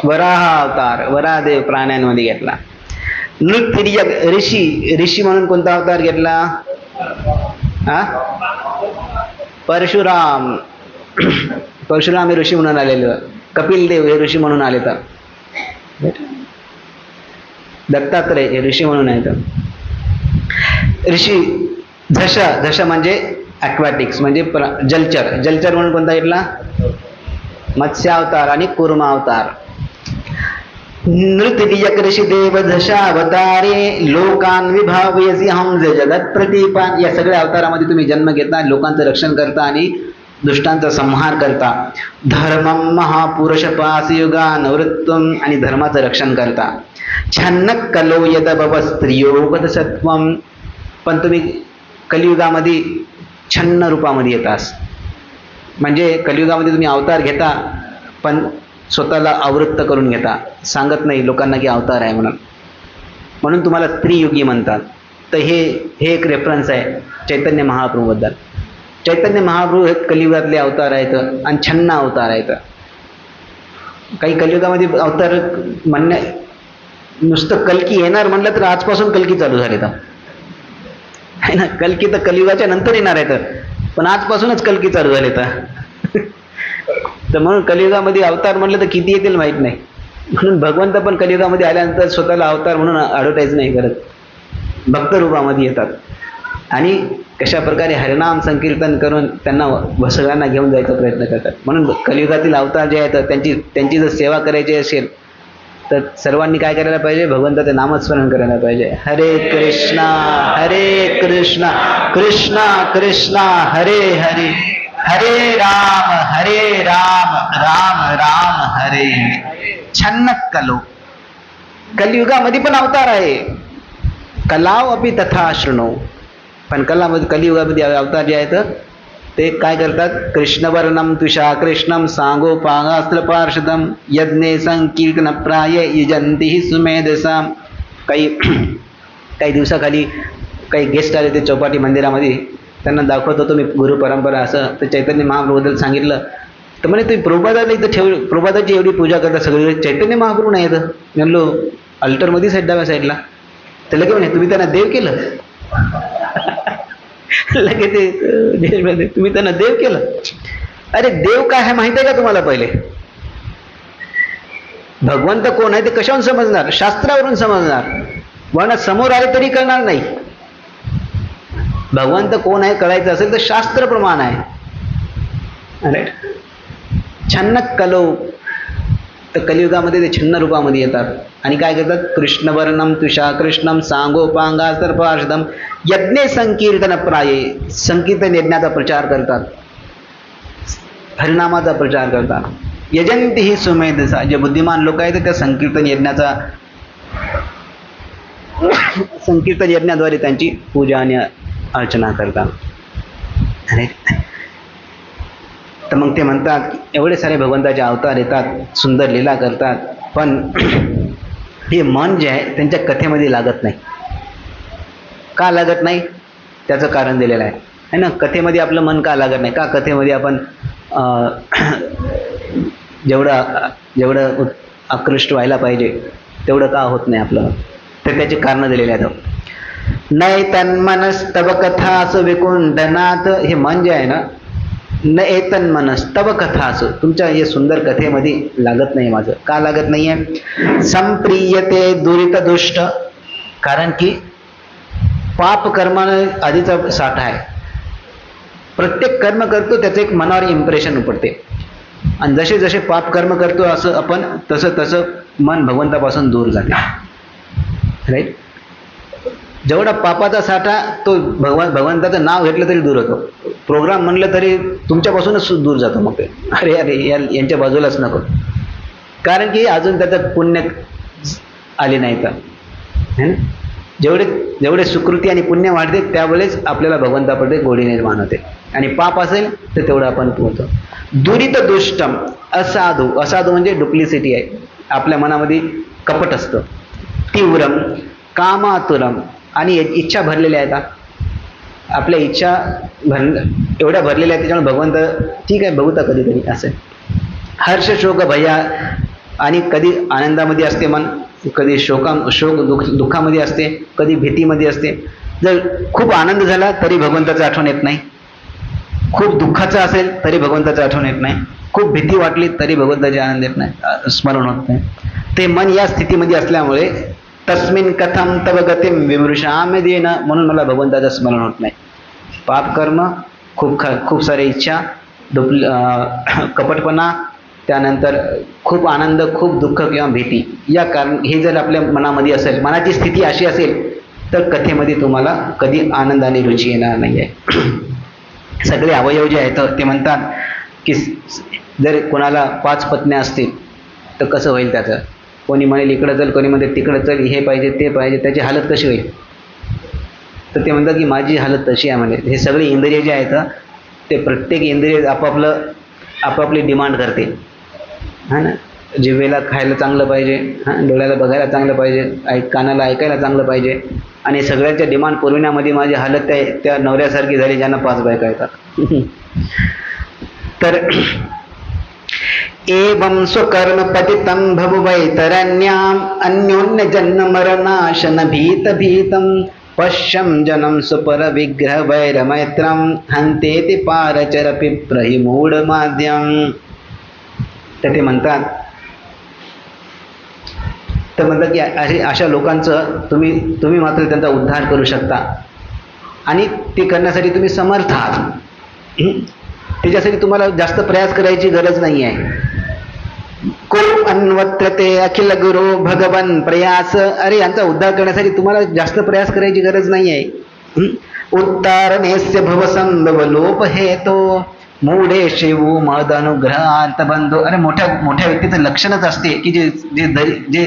वराह अवतार, वराहदेव प्राण्यांमध्ये घेतला. नृतिर्यक ऋषी म्हणून कोणता अवतार घेतला, परशुराम. परशुराम हे ऋषी म्हणून आलेले. कपिल देव हे ऋषी म्हणून आले. तर दत्तात्रय हे ऋषी म्हणून आहेत. ऋषी झष म्हणजे ॲक्वॅटिक्स म्हणजे जलचर म्हणून कोणता घेतला, मत्स्यावतार आणि कुर्मावतार. नृतिर्यक ऋषी देव दशावतारे लोकान विभावयसी हम जगत प्रतीपान. या सगळ्या अवतारामध्ये तुम्ही जन्म घेता, लोकांचं रक्षण करता आणि दुष्टांचा संहार करता. धर्मम महापुरुष पासयुगा नवृत्तम, आणि धर्माचं रक्षण करता. छन्न कलो यद भव स्त्रियोगत सत्वम, पण तुम्ही कलियुगामध्ये छन्न रूपामध्ये येतास. म्हणजे कलियुगामध्ये तुम्ही अवतार घेता पण स्वतःला आवृत्त करून घेता, सांगत नाही लोकांना की अवतार आहे म्हणून तुम्हाला त्रियुगी म्हणतात. तर हे एक रेफरन्स आहे चैतन्य महाप्रभूबद्दल. चैतन्य महाप्रभू हे कलियुगातले अवतार आहेत आणि छन्न अवतार आहेत. काही कलियुगामध्ये अवतार म्हणणे नुसतं कल्की येणार म्हणलं तर आजपासून कल्की चालू झाली तर आहे ना. कल्की तर कलियुगाच्या नंतर येणार आहे, पण आजपासूनच कल्की चालू झाली तर म्हणून कलियुगामध्ये अवतार म्हणलं तर किती येतील माहीत नाही. म्हणून भगवंत पण कलियुगामध्ये आल्यानंतर स्वतःला अवतार म्हणून ॲडव्हर्टाईज नाही करत, भक्त रूपामध्ये येतात आणि कशा प्रकारे हरिनाम संकीर्तन करून त्यांना सगळ्यांना घेऊन जायचा प्रयत्न करतात. म्हणून कलियुगातील अवतार जे आहेत त्यांची जर सेवा करायची असेल तर सर्वांनी काय करायला पाहिजे, भगवंताचे नामस्मरण करायला पाहिजे. हरे कृष्णा कृष्णा कृष्णा हरे हरे, हरे राम राम राम हरे. छन्न कलो, कलियुगामध्ये पण अवतार आहे. कलाव अपि तथा शृणो, पण कलियुगामध्ये अवतार जे आहेत ते काय करतात, कृष्णवर्णम तुषा कृष्णम सांगोपागास्त्र पार्षदम यज्ञे संकीर्तन प्राय यजंती सुमेधसा. काही दिवसाखाली काही गेस्ट आले ते चौपाटी मंदिरामध्ये, त्यांना दाखवत होतो मी गुरु परंपरा असं. तर चैतन्य महाप्रभूबद्दल सांगितलं तर म्हणे तुम्ही प्रभुपादाला इथं प्रभुपादाची एवढी पूजा करता सगळी, चैतन्य महाप्रभू नाही येतं. म्हणलो अल्टरमध्ये साईड डाव्या साईडला. तर लगे म्हणे तुम्ही त्यांना देव केलं. लगे ते तुम्ही त्यांना देव केलं. अरे देव काय आहे माहिती आहे का तुम्हाला? पहिले भगवंत कोण आहे ते कशावरून समजणार? शास्त्रावरून समजणार. वर्ण समोर आले तरी कळणार नाही. भगवंत कोण आहे कळायचं असेल तर शास्त्र प्रमाण आहे. अरे छन्न कलो, तर कलियुगामध्ये ते छिन्न रूपामध्ये येतात आणि काय करतात? कृष्णवर्णम तुषा कृष्णम सांगोपांगा सर्पार्षदम यज्ञे संकीर्तन प्राये, संकीर्तन यज्ञाचा प्रचार करतात, हरिनामाचा प्रचार करतात. यजंती ही सुमेधसा, जे बुद्धिमान लोक आहेत त्या संकीर्तन यज्ञाद्वारे त्यांची पूजा आणि अर्चना करतात. अरे तर मग ते म्हणतात एवढे सारे भगवंताचे अवतार येतात, सुंदर लीला करतात, पण हे मन जे आहे त्यांच्या कथेमध्ये लागत नाही. का लागत नाही? त्याचं कारण दिलेलं आहे ना. कथेमध्ये आपलं मन का लागत नाही? का कथेमध्ये आपण जेवढं आकृष्ट व्हायला पाहिजे तेवढं का होत नाही आपलं? तर त्याचे कारण दिलेले आहेत. नैतन्मनस्तव कथासु विकुंठनाथ, हे मन जे आहे ना, न एतन्मनस्तव कथासु, तुमच्या हे सुंदर कथेमध्ये लागत नाही माझं. का लागत नाहीये? संप्रियते दुरित दुष्ट, कारण की पाप कर्मानं आधीचा साठा आहे. प्रत्येक कर्म करतो त्याचं एक मनावर इम्प्रेशन पडते आणि जसे जसे पाप कर्म करतो असं आपण तसं मन भगवंतापासून दूर जाते. राईट? जेवढा पापाचा साठा तो भगवंताचं नाव घेतलं तरी दूर होतो. प्रोग्राम म्हणलं तरी तुमच्यापासूनच दूर जातो. मग ते अरे यांच्या बाजूलाच नको, कारण की अजून त्याचं पुण्य आले नाही. तर जेवढे सुकृती आणि पुण्य वाढते त्यावेळेस आपल्याला भगवंताकडे गोडी निर्माण होते, आणि पाप असेल तर तेवढं आपण पोहतो. दुरित दुष्टम, असाधू, असाधू म्हणजे डुप्लिसिटी आहे, आपल्या मनामध्ये कपट असतं. तीव्रम कामातुरम, आणि इच्छा भरलेल्या आहेत. आपल्या इच्छा एवढ्या भरलेल्या आहेत त्याच्यामुळे भगवंत ठीक आहे बघूता कधीतरी असं. हर्ष शोक भया, आणि कधी आनंदामध्ये असते मन, कधी शोक दुःखामध्ये असते, कधी भीतीमध्ये असते. जर खूप आनंद झाला तरी भगवंताचं आठवण येत नाही, खूप दुःखाचं असेल तरी भगवंताचं आठवण येत नाही, खूप भीती वाटली तरी भगवंताचे आनंद येत नाही, स्मरण होत नाही. ते मन या स्थितीमध्ये असल्यामुळे तस्मिन कथम तव गतिम विमृशाम्य देन, म्हणून मला भगवंताचं स्मरण होत नाही. पाप कर्म, खूप सारे इच्छा, कपटपणा, त्यानंतर खूप आनंद, खूप दुःख किंवा भीती, या कारण हे जर आपल्या मनामध्ये असेल, मनाची स्थिती अशी असेल तर कथेमध्ये तुम्हाला कधी आनंद आणि रुची येणार नाही आहे. सगळे अवयव जे आहेत ते म्हणतात की जर कोणाला 5 पत्न्या असतील तर कसं होईल त्याचं? कोणी म्हणेल इकडं चल, कोणी म्हणते तिकडं चल, हे पाहिजे ते पाहिजे, त्याची हालत कशी होईल? तर ते म्हणतात की माझी हालत तशी आहे म्हणे. हे सगळे इंद्रिय जे आहेत ते प्रत्येक इंद्रिय आपापली डिमांड करते. हा ना, जिभेला खायला चांगलं पाहिजे, डोळ्याला बघायला चांगलं पाहिजे, कानाला ऐकायला चांगलं पाहिजे, आणि सगळ्यांच्या डिमांड पुरविण्यामध्ये माझी हालत आहे त्या नवऱ्यासारखी झाली ज्यांना 5 बायका येतात. तर एवं स्वकर्म पतितं भववैतरण्याम अन्योन्य जन्म मरणाशन भीतम पश्यम जनम सुपर विग्रह वैरमैत्रम हंतेति पारचर पिप्रहि मूढ माध्यम. तर ते म्हणतात की अशा लोकांचं तुम्ही मात्र त्यांचा उद्धार करू शकता, आणि ते करण्यासाठी तुम्ही समर्थ आहात. त्याच्यासाठी तुम्हाला जास्त प्रयास करायची गरज नाही आहे. को अन्वत्रते अखिल गुरु भगवन प्रयास, अरे यांचा उद्धार करण्यासाठी तुम्हाला जास्त प्रयास करायची गरज नाही आहे. उत्तारणेस्य भवसंभव लोप हेतो मूढे शिवू महद अनुग्रहार्थ बंधू. अरे मोठ्या व्यक्तीचं लक्षणच असते की जे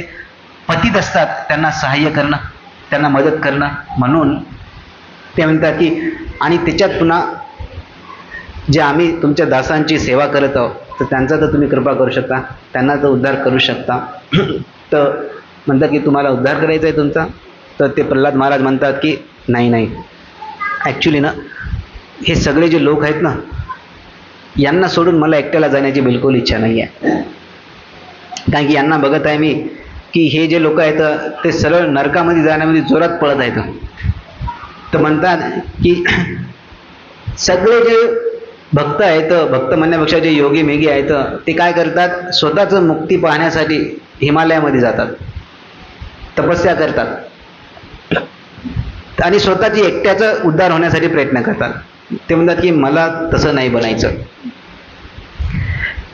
पतित असतात त्यांना सहाय्य करणं, त्यांना मदत करणं. म्हणून ते म्हणतात की आणि त्याच्यात पुन्हा जे आम्ही तुमच्या दासांची सेवा करत आहोत तर त्यांचा तर तुम्ही कृपा करू शकता, त्यांना तर उद्धार करू शकता. तर म्हणतात की तुम्हाला उद्धार करायचा आहे तुमचा. तर ते प्रल्हाद महाराज म्हणतात की नाही ॲक्च्युली ना, हे सगळे जे लोक आहेत ना यांना सोडून मला एकट्याला जाण्याची बिलकुल इच्छा नाही आहे. कारण की यांना बघत आहे मी की हे जे लोक आहेत ते सरळ नरकामध्ये जाण्यामध्ये जोरात पळत आहेत. तर म्हणतात की सगळे जे भक्त आहेत, भक्त म्हणण्यापेक्षा जे योगी मेगी आहेत, ते काय करतात, स्वतःच मुक्ती पाहण्यासाठी हिमालयामध्ये जातात, तपस्या करतात आणि स्वतःची एकट्याचा उद्धार होण्यासाठी प्रयत्न करतात. ते म्हणतात की मला तसं नाही बनायचं.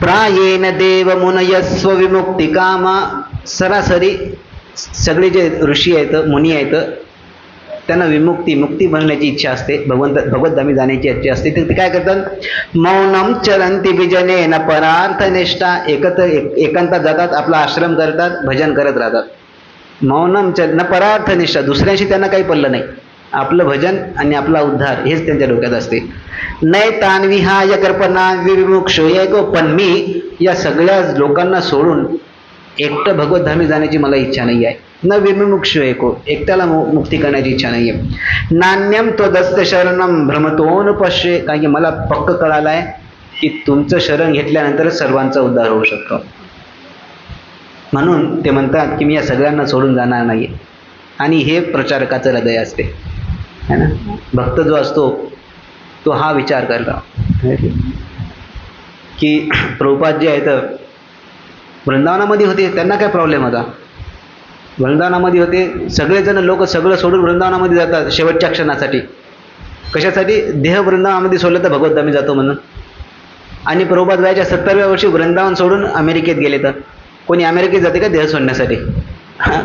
प्रायेण देव मुनयस्व विमुक्ती कामा. सरासरी सगळे जे ऋषी आहेत, मुनी आहेत, त्यांना मुक्ती बनण्याची इच्छा असते, भगवतधामी जाण्याची इच्छा असते. ते काय करतात, मौनम चरंती विजनेन परार्थ निष्ठा. एकांतात जातात, आपला आश्रम करतात, भजन करत राहतात. मौनम न परार्थ निष्ठा. दुसऱ्यांशी त्यांना काही पडलं नाही, आपलं भजन आणि आपला उद्धार हेच त्यांच्या डोक्यात असते. नैतान विहाय कल्पना विमुक्षो एको. पण मी या सगळ्या लोकांना सोडून एकटं भगवतधामी जाण्याची मला इच्छा नाही आहे. न विमुक्षो एको. एकट्याला मुक्ती करण्याची इच्छा नाही आहे. नान्यम त्वदस्य शरणम भ्रमतोनुपश्ये. कारण की मला पक्क कळालं आहे की तुमचं शरण घेतल्यानंतरच सर्वांचा उद्धार होऊ शकतो. म्हणून ते म्हणतात की मी या सगळ्यांना सोडून जाणार नाही. आणि हे प्रचारकाचं हृदय असते, है ना. भक्त जो असतो तो हा विचार करता की प्रभुपाद जे आहेत वृंदावनामध्ये होते, त्यांना काय प्रॉब्लेम होता. वृंदावनामध्ये होते, सगळेजण लोक सगळं सोडून वृंदावनामध्ये जातात शेवटच्या क्षणासाठी. कशासाठी, देह वृंदावनामध्ये सोडलं तर भगवतधामी जातो म्हणून. आणि प्रभुपाद वयाच्या 70व्या वर्षी वृंदावन सोडून अमेरिकेत गेले. तर कोणी अमेरिकेत जाते का देह सोडण्यासाठी?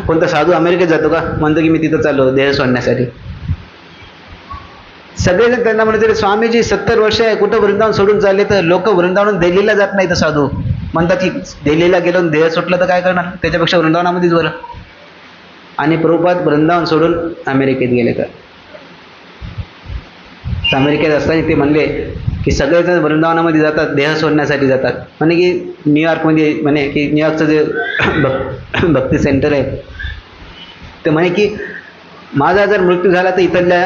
कोणता साधू अमेरिकेत जातो का, म्हणतो की मी तिथं चाललो देह सोडण्यासाठी? सगळेजण त्यांना म्हणते स्वामीजी 70 वर्ष आहे, कुठं वृंदावन सोडून चालले? तर लोक वृंदावन दिल्लीला जात नाही. तर साधू म्हणतात की दिल्लीला गेलो देह सुटलं तर काय करणार, त्याच्यापेक्षा वृंदावनामध्येच बरं. आणि प्रभुपाद वृंदावन सोडून अमेरिकेत गेले. तर अमेरिकेत असताना ते म्हणले की सगळेजण वृंदावनामध्ये जातात, देह सोडण्यासाठी जातात. म्हणे की न्यूयॉर्कमध्ये, म्हणे की न्यूयॉर्कचं जे भक्ती सेंटर आहे, ते म्हणे की माझा जर मृत्यू झाला तर इथल्या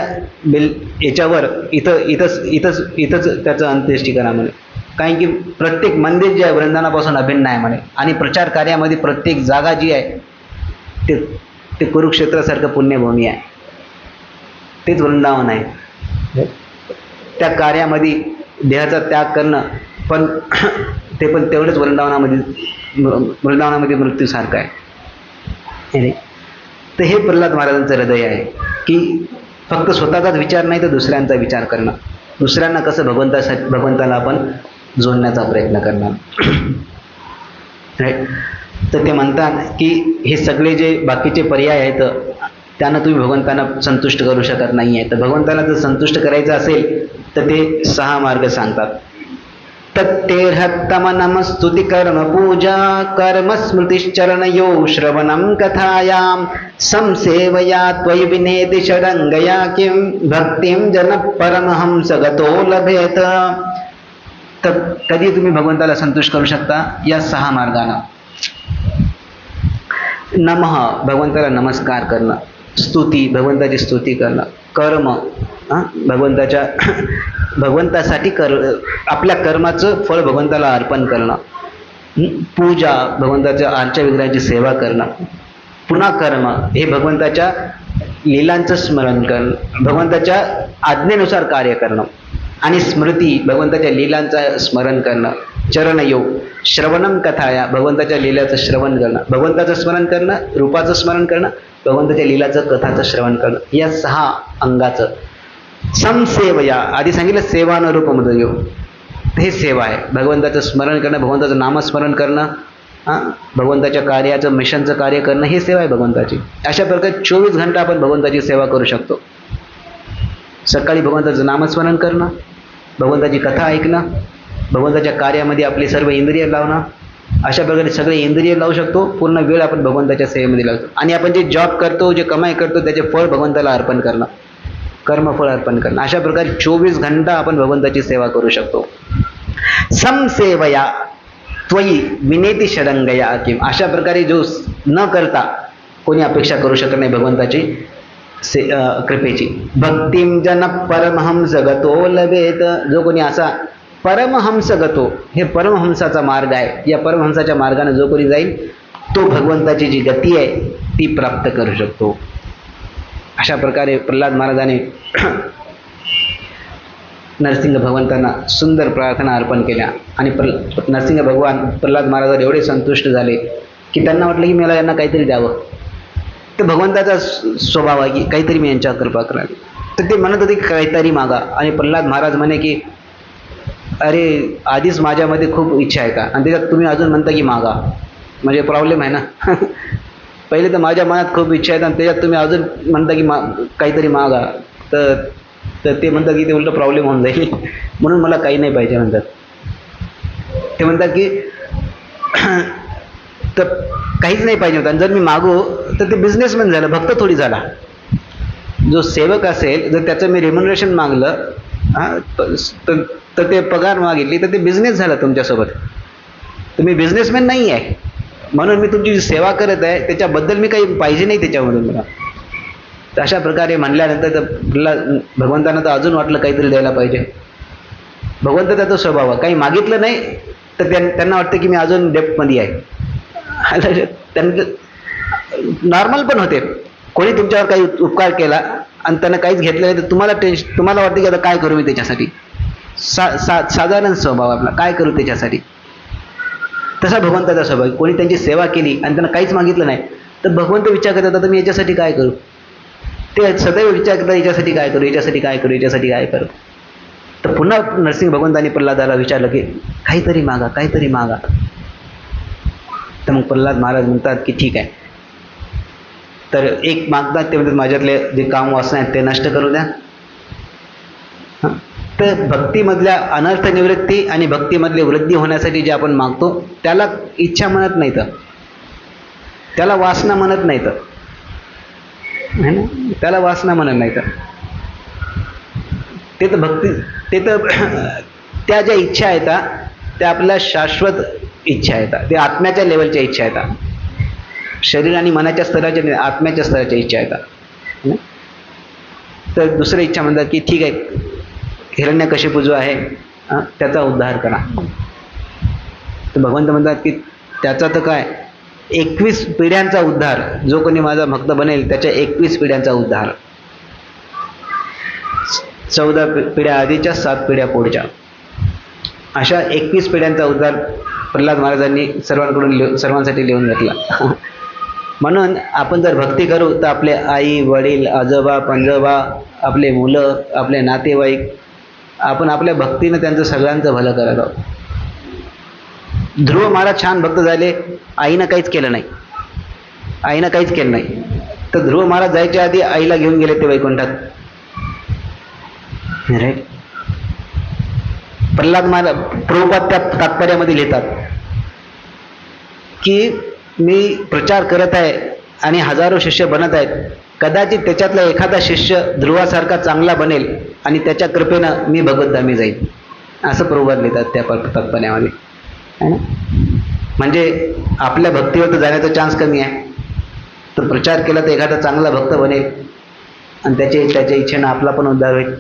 याच्यावर इथंच त्याचं अंत्येष्टी करा म्हणे. कारण की प्रत्येक मंदिर जे आहे वृंदावनापासून अभिन्न आहे म्हणे. आणि प्रचार कार्यामध्ये प्रत्येक जागा जी आहे ते कुरुक्षेत्रासारखं पुण्यभूमी आहे, तेच वृंदावन आहे. त्या कार्यामध्ये देहाचा त्याग करणं पण ते पण तेवढंच वृंदावनामध्ये मृत्यूसारखं आहे. तर हे प्रल्हाद महाराजांचं हृदय आहे की फक्त स्वतःचाच विचार नाही तर दुसऱ्यांचा विचार करणं, दुसऱ्यांना कसं भगवंताला आपण जोडण्याचा प्रयत्न करणार. तर ते म्हणतात की हे सगळे जे बाकीचे पर्याय आहेत त्यांना तुम्ही भगवंतांना संतुष्ट करू शकत नाही आहे. तर भगवंताला जर संतुष्ट करायचं असेल तर ते 6 मार्ग सांगतात. तत्तेर्हत्तम नम स्तुती कर्म पूजा कर्म स्मृतिश्चरणयो श्रवणं कथायां संसेवया त्वयि विनेति षडंगया किं भक्तिं जन परमहंस गतो लभेत. तर कधी तुम्ही भगवंताला संतुष्ट करू शकता या 6 मार्गानं. नमः भगवंताला नमस्कार करणं, स्तुती भगवंताची स्तुती करणं, कर्म भगवंतासाठी आपल्या कर्माचं फळ भगवंताला अर्पण करणं, पूजा भगवंताच्या आरच्या विग्रहाची सेवा करणं, पुन्हा कर्म हे भगवंताच्या लीलांचं स्मरण करणं, भगवंताच्या आज्ञेनुसार कार्य करणं, आणि स्मृती भगवंताच्या लीलांचं स्मरण करणं, चरणयोग श्रवणम कथाया भगवंताच्या लीलाचं श्रवण करणं, भगवंताचं स्मरण करणं, रूपाचं स्मरण करणं, भगवंताच्या लीलाचं कथाचं श्रवण करणं, या 6 अंगाचं समसेवया. आधी सांगितलं सेवानुरूपमध्ये योग, हे सेवा आहे. भगवंताचं स्मरण करणं, भगवंताचं नामस्मरण करणं, भगवंताच्या कार्याचं मिशनचं कार्य करणं, हे सेवा आहे भगवंताची. अशा प्रकारे 24 घंटा आपण भगवंताची सेवा करू शकतो. सकाळी भगवंताचं नामस्मरण करणं, भगवंताची कथा ऐकणं, भगवंताच्या कार्यामध्ये आपली सर्व इंद्रिय लावणं, अशा प्रकारे सगळे इंद्रिय लावू शकतो. पूर्ण वेळ आपण भगवंताच्या सेवेमध्ये लावतो. आणि आपण जे जॉब करतो, जे कमाई करतो, त्याचे फळ भगवंताला अर्पण करणं, कर्मफळ अर्पण करणं. अशा प्रकारे 24 घंटा आपण भगवंताची सेवा करू शकतो. समसेवया त्वयि विनेती षडंगया किम. अशा प्रकारे जो न करता कोणी अपेक्षा करू शकत नाही भगवंताची कृपेची. भक्तिम जन परमहंस गतो लभेत. जो कोणी असा परमहंस गतो, हे परमहंसाचा मार्ग आहे. या परमहंसाच्या मार्गाने जो कोणी जाईल तो भगवंताची जी गती आहे ती प्राप्त करू शकतो. अशा प्रकारे प्रल्हाद महाराजाने नरसिंह भगवंतांना सुंदर प्रार्थना अर्पण केल्या आणि नरसिंह भगवान प्रल्हाद महाराजांवर एवढे संतुष्ट झाले की त्यांना वाटलं की मला यांना काहीतरी द्यावं. तर भगवंताचा स्वभाव आहे की काहीतरी मी यांच्यावर कृपा करावी. तर ते म्हणत होते की काहीतरी मागा. आणि प्रल्हाद महाराज म्हणे की अरे आधीच माझ्यामध्ये खूप इच्छा आहे का, आणि त्याच्यात तुम्ही अजून म्हणता की मागा, म्हणजे प्रॉब्लेम आहे ना. पहिले तर माझ्या मनात खूप इच्छा आहेत आणि त्याच्यात तुम्ही अजून म्हणता की काहीतरी मागा. तर ते म्हणतात की ते उलट प्रॉब्लेम होऊन जाईल, म्हणून मला काही नाही पाहिजे म्हणतात. ते म्हणतात की तर काहीच नाही पाहिजे होतं, आणि जर मी मागू तर ते बिझनेसमॅन झालं, भक्त थोडी झाला. जो सेवक असेल जर त्याचं मी रेम्युनरेशन मागलं तर ते पगार मागितली तर ते बिझनेस झाला तुमच्यासोबत. तुम्ही बिझनेसमॅन नाही आहे, म्हणून मी तुमची सेवा करत आहे, त्याच्याबद्दल मी काही पाहिजे नाही त्याच्यामधून मला. तर अशा प्रकारे म्हणल्यानंतर तर भगवंतांना तर अजून वाटलं काहीतरी द्यायला पाहिजे. भगवंत त्याचा स्वभाव काही मागितलं नाही तर त्यांना वाटतं की मी अजून डेप्थमध्ये आहे. त्यांना नॉर्मल पण होते, कोणी तुमच्यावर काही उपकार केला आणि त्यांना काहीच घेतलं नाही तर तुम्हाला वाटतं की आता काय करू मी त्याच्यासाठी. साधारण स्वभाव आपला, काय करू त्याच्यासाठी. तसा भगवंताचा स्वभाव. कोणी त्यांची सेवा केली आणि त्यांना काहीच मागितलं नाही तर भगवंत विचार करतात आता मी याच्यासाठी काय करू. ते सदैव विचार करतात याच्यासाठी काय करू, याच्यासाठी काय करू, याच्यासाठी काय करू. तर पुन्हा नरसिंह भगवंतांनी प्रल्हादाला विचारलं की काहीतरी मागा, काहीतरी मागा. तर मग प्रल्हाद महाराज म्हणतात की ठीक आहे. तर एक मागतात ते म्हणतात माझ्यातले जे काम वासना आहेत ते नष्ट करू द्या. तर भक्तीमधल्या अनर्थ निवृत्ती आणि भक्तीमधली वृद्धी होण्यासाठी जे आपण मागतो त्याला इच्छा म्हणत नाही, तर त्याला वासना म्हणत नाही, तर त्याला वासना म्हणत नाही. तर ते तर भक्ती, ते तर त्या ज्या इच्छा आहेत त्या आपल्या शाश्वत इच्छा आहेत, ते आत्म्याच्या लेवलच्या इच्छा आहेत. शरीर आणि मनाच्या स्तराच्या, आत्म्याच्या स्तराच्या इच्छा आहेत. तर दुसऱ्या इच्छा म्हणतात की ठीक आहे हिरण्यकशिपू जो आहे त्याचा उद्धार करा. तर भगवंत म्हणतात की त्याचा तर काय 21 पिढ्यांचा उद्धार, जो कोणी माझा भक्त बनेल त्याच्या 21 पिढ्यांचा उद्धार. 14 पिढ्या आधीच्या, 7 पिढ्या पुढच्या, अशा 21 पिढ्यांचा उद्धार प्रल्हाद महाराजांनी सर्वांसाठी लिहून घेतला. म्हणून आपण जर भक्ती करू तर आपले आई वडील आजोबा पंजोबा, आपले मुलं, आपले नातेवाईक, आपण आपल्या भक्तीनं त्यांचं सगळ्यांचं भलं करत आहोत. ध्रुव महाराज छान भक्त झाले, आईनं काहीच केलं नाही, आईनं काहीच केलं नाही. तर ध्रुव महाराज जायच्या आधी आईला घेऊन गेले ते वैकुंठात. राईट. प्रल्हाद महाराज प्रभुपाद त्या तात्पर्यामध्ये लिहितात की मी प्रचार करत आहे आणि हजारो शिष्य बनत आहेत, कदाचित त्याच्यातला एखादा शिष्य ध्रुवासारखा चांगला बनेल आणि त्याच्या कृपेनं मी भगवतधामी जाईल, असं प्रभुपाद लिहितात त्या तात्पर्यामध्ये. है ना. म्हणजे आपल्या भक्तीवर तर जाण्याचा चान्स कमी आहे, तर प्रचार केला तर एखादा चांगला भक्त बनेल आणि त्याच्या इच्छेनं आपला पण उद्धार होईल.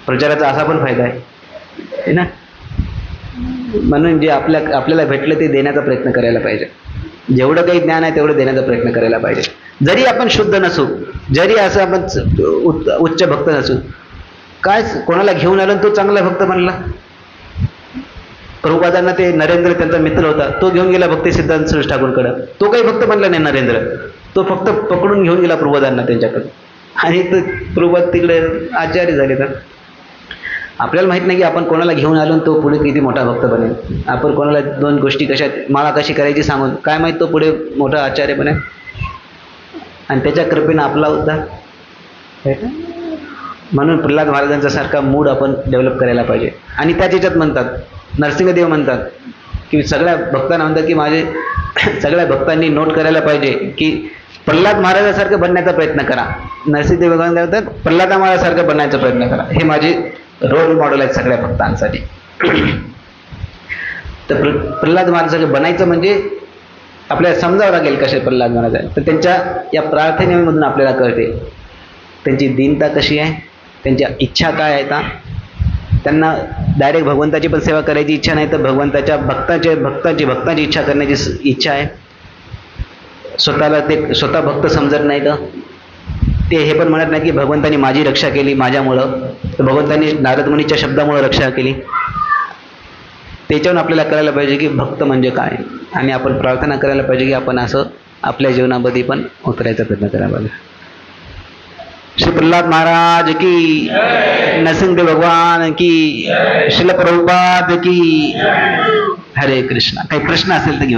प्रचाराचा असा पण फायदा आहे ना. म्हणून जे आपल्याला भेटलं ते देण्याचा प्रयत्न करायला पाहिजे. जेवढं काही ज्ञान आहे तेवढं देण्याचा प्रयत्न करायला पाहिजे. जरी आपण शुद्ध नसू, जरी असं आपण उच्च भक्त नसू, काय कोणाला घेऊन आलं तो चांगला भक्त बनला. प्रभुपादांना ते नरेंद्र त्यांचा मित्र होता, तो घेऊन गेला भक्ती सिद्धांत सरस्वती ठाकूरकडं. तो काही भक्त बनला नाही नरेंद्र, तो फक्त पकडून घेऊन गेला प्रभुपादांना त्यांच्याकडे, आणि तो प्रभुपाद तिकडे आचार्य झाले. तर आपल्याला माहित नाही की आपण कोणाला घेऊन आलो तो पुढे किती मोठा भक्त बनेल. आपण कोणाला 2 गोष्टी माळा कशी करायची सांगून काय माहित तो पुढे मोठा आचार्य बनेल आणि त्याच्या कृपेनं आपला उद्धार. म्हणून प्रल्हाद महाराजांचा सारखा मूड आपण डेव्हलप करायला पाहिजे. आणि त्याच याच्यात म्हणतात, नरसिंहदेव म्हणतात की सगळ्या भक्तांना म्हणतात की माझे सगळ्या भक्तांनी नोट करायला पाहिजे की प्रल्हाद महाराजासारखं बनण्याचा प्रयत्न करा. नरसिंहदेव म्हणतात प्रल्हाद महाराजासारखं बनण्याचा प्रयत्न करा. हे माझे रोल मॉडेल आहेत सगळ्या भक्तांसाठी. तर प्रल्हाद महाराजासारखं बनायचं म्हणजे आपल्याला समजावं लागेल कसे प्रल्हाद महाराज आहेत. तर त्यांच्या या प्रार्थनेमधून आपल्याला कळते त्यांची दीनता कशी आहे, त्यांच्या इच्छा काय आहेत, त्यांना डायरेक्ट भगवंताची पण सेवा करायची इच्छा नाही, तर भगवंताच्या भक्तांची इच्छा करण्याची इच्छा आहे. स्वतःला ते स्वतः भक्त समजत नाही, तर ते हे पण म्हणत नाही की भगवंतांनी माझी रक्षा केली माझ्यामुळं, तर भगवंतांनी नारद मुनीच्या शब्दामुळं रक्षा केली. त्याच्यावरून आपल्याला कळायला पाहिजे की भक्त म्हणजे काय, आणि आपण प्रार्थना करायला पाहिजे की आपण असं आपल्या जीवनामध्ये पण उतरायचा प्रयत्न करायला पाहिजे. श्री प्रल्हाद महाराज की, नरसिंहदेव भगवान की, श्रील प्रभुपाद की. हरे कृष्णा. काही प्रश्न असेल तर घेऊ.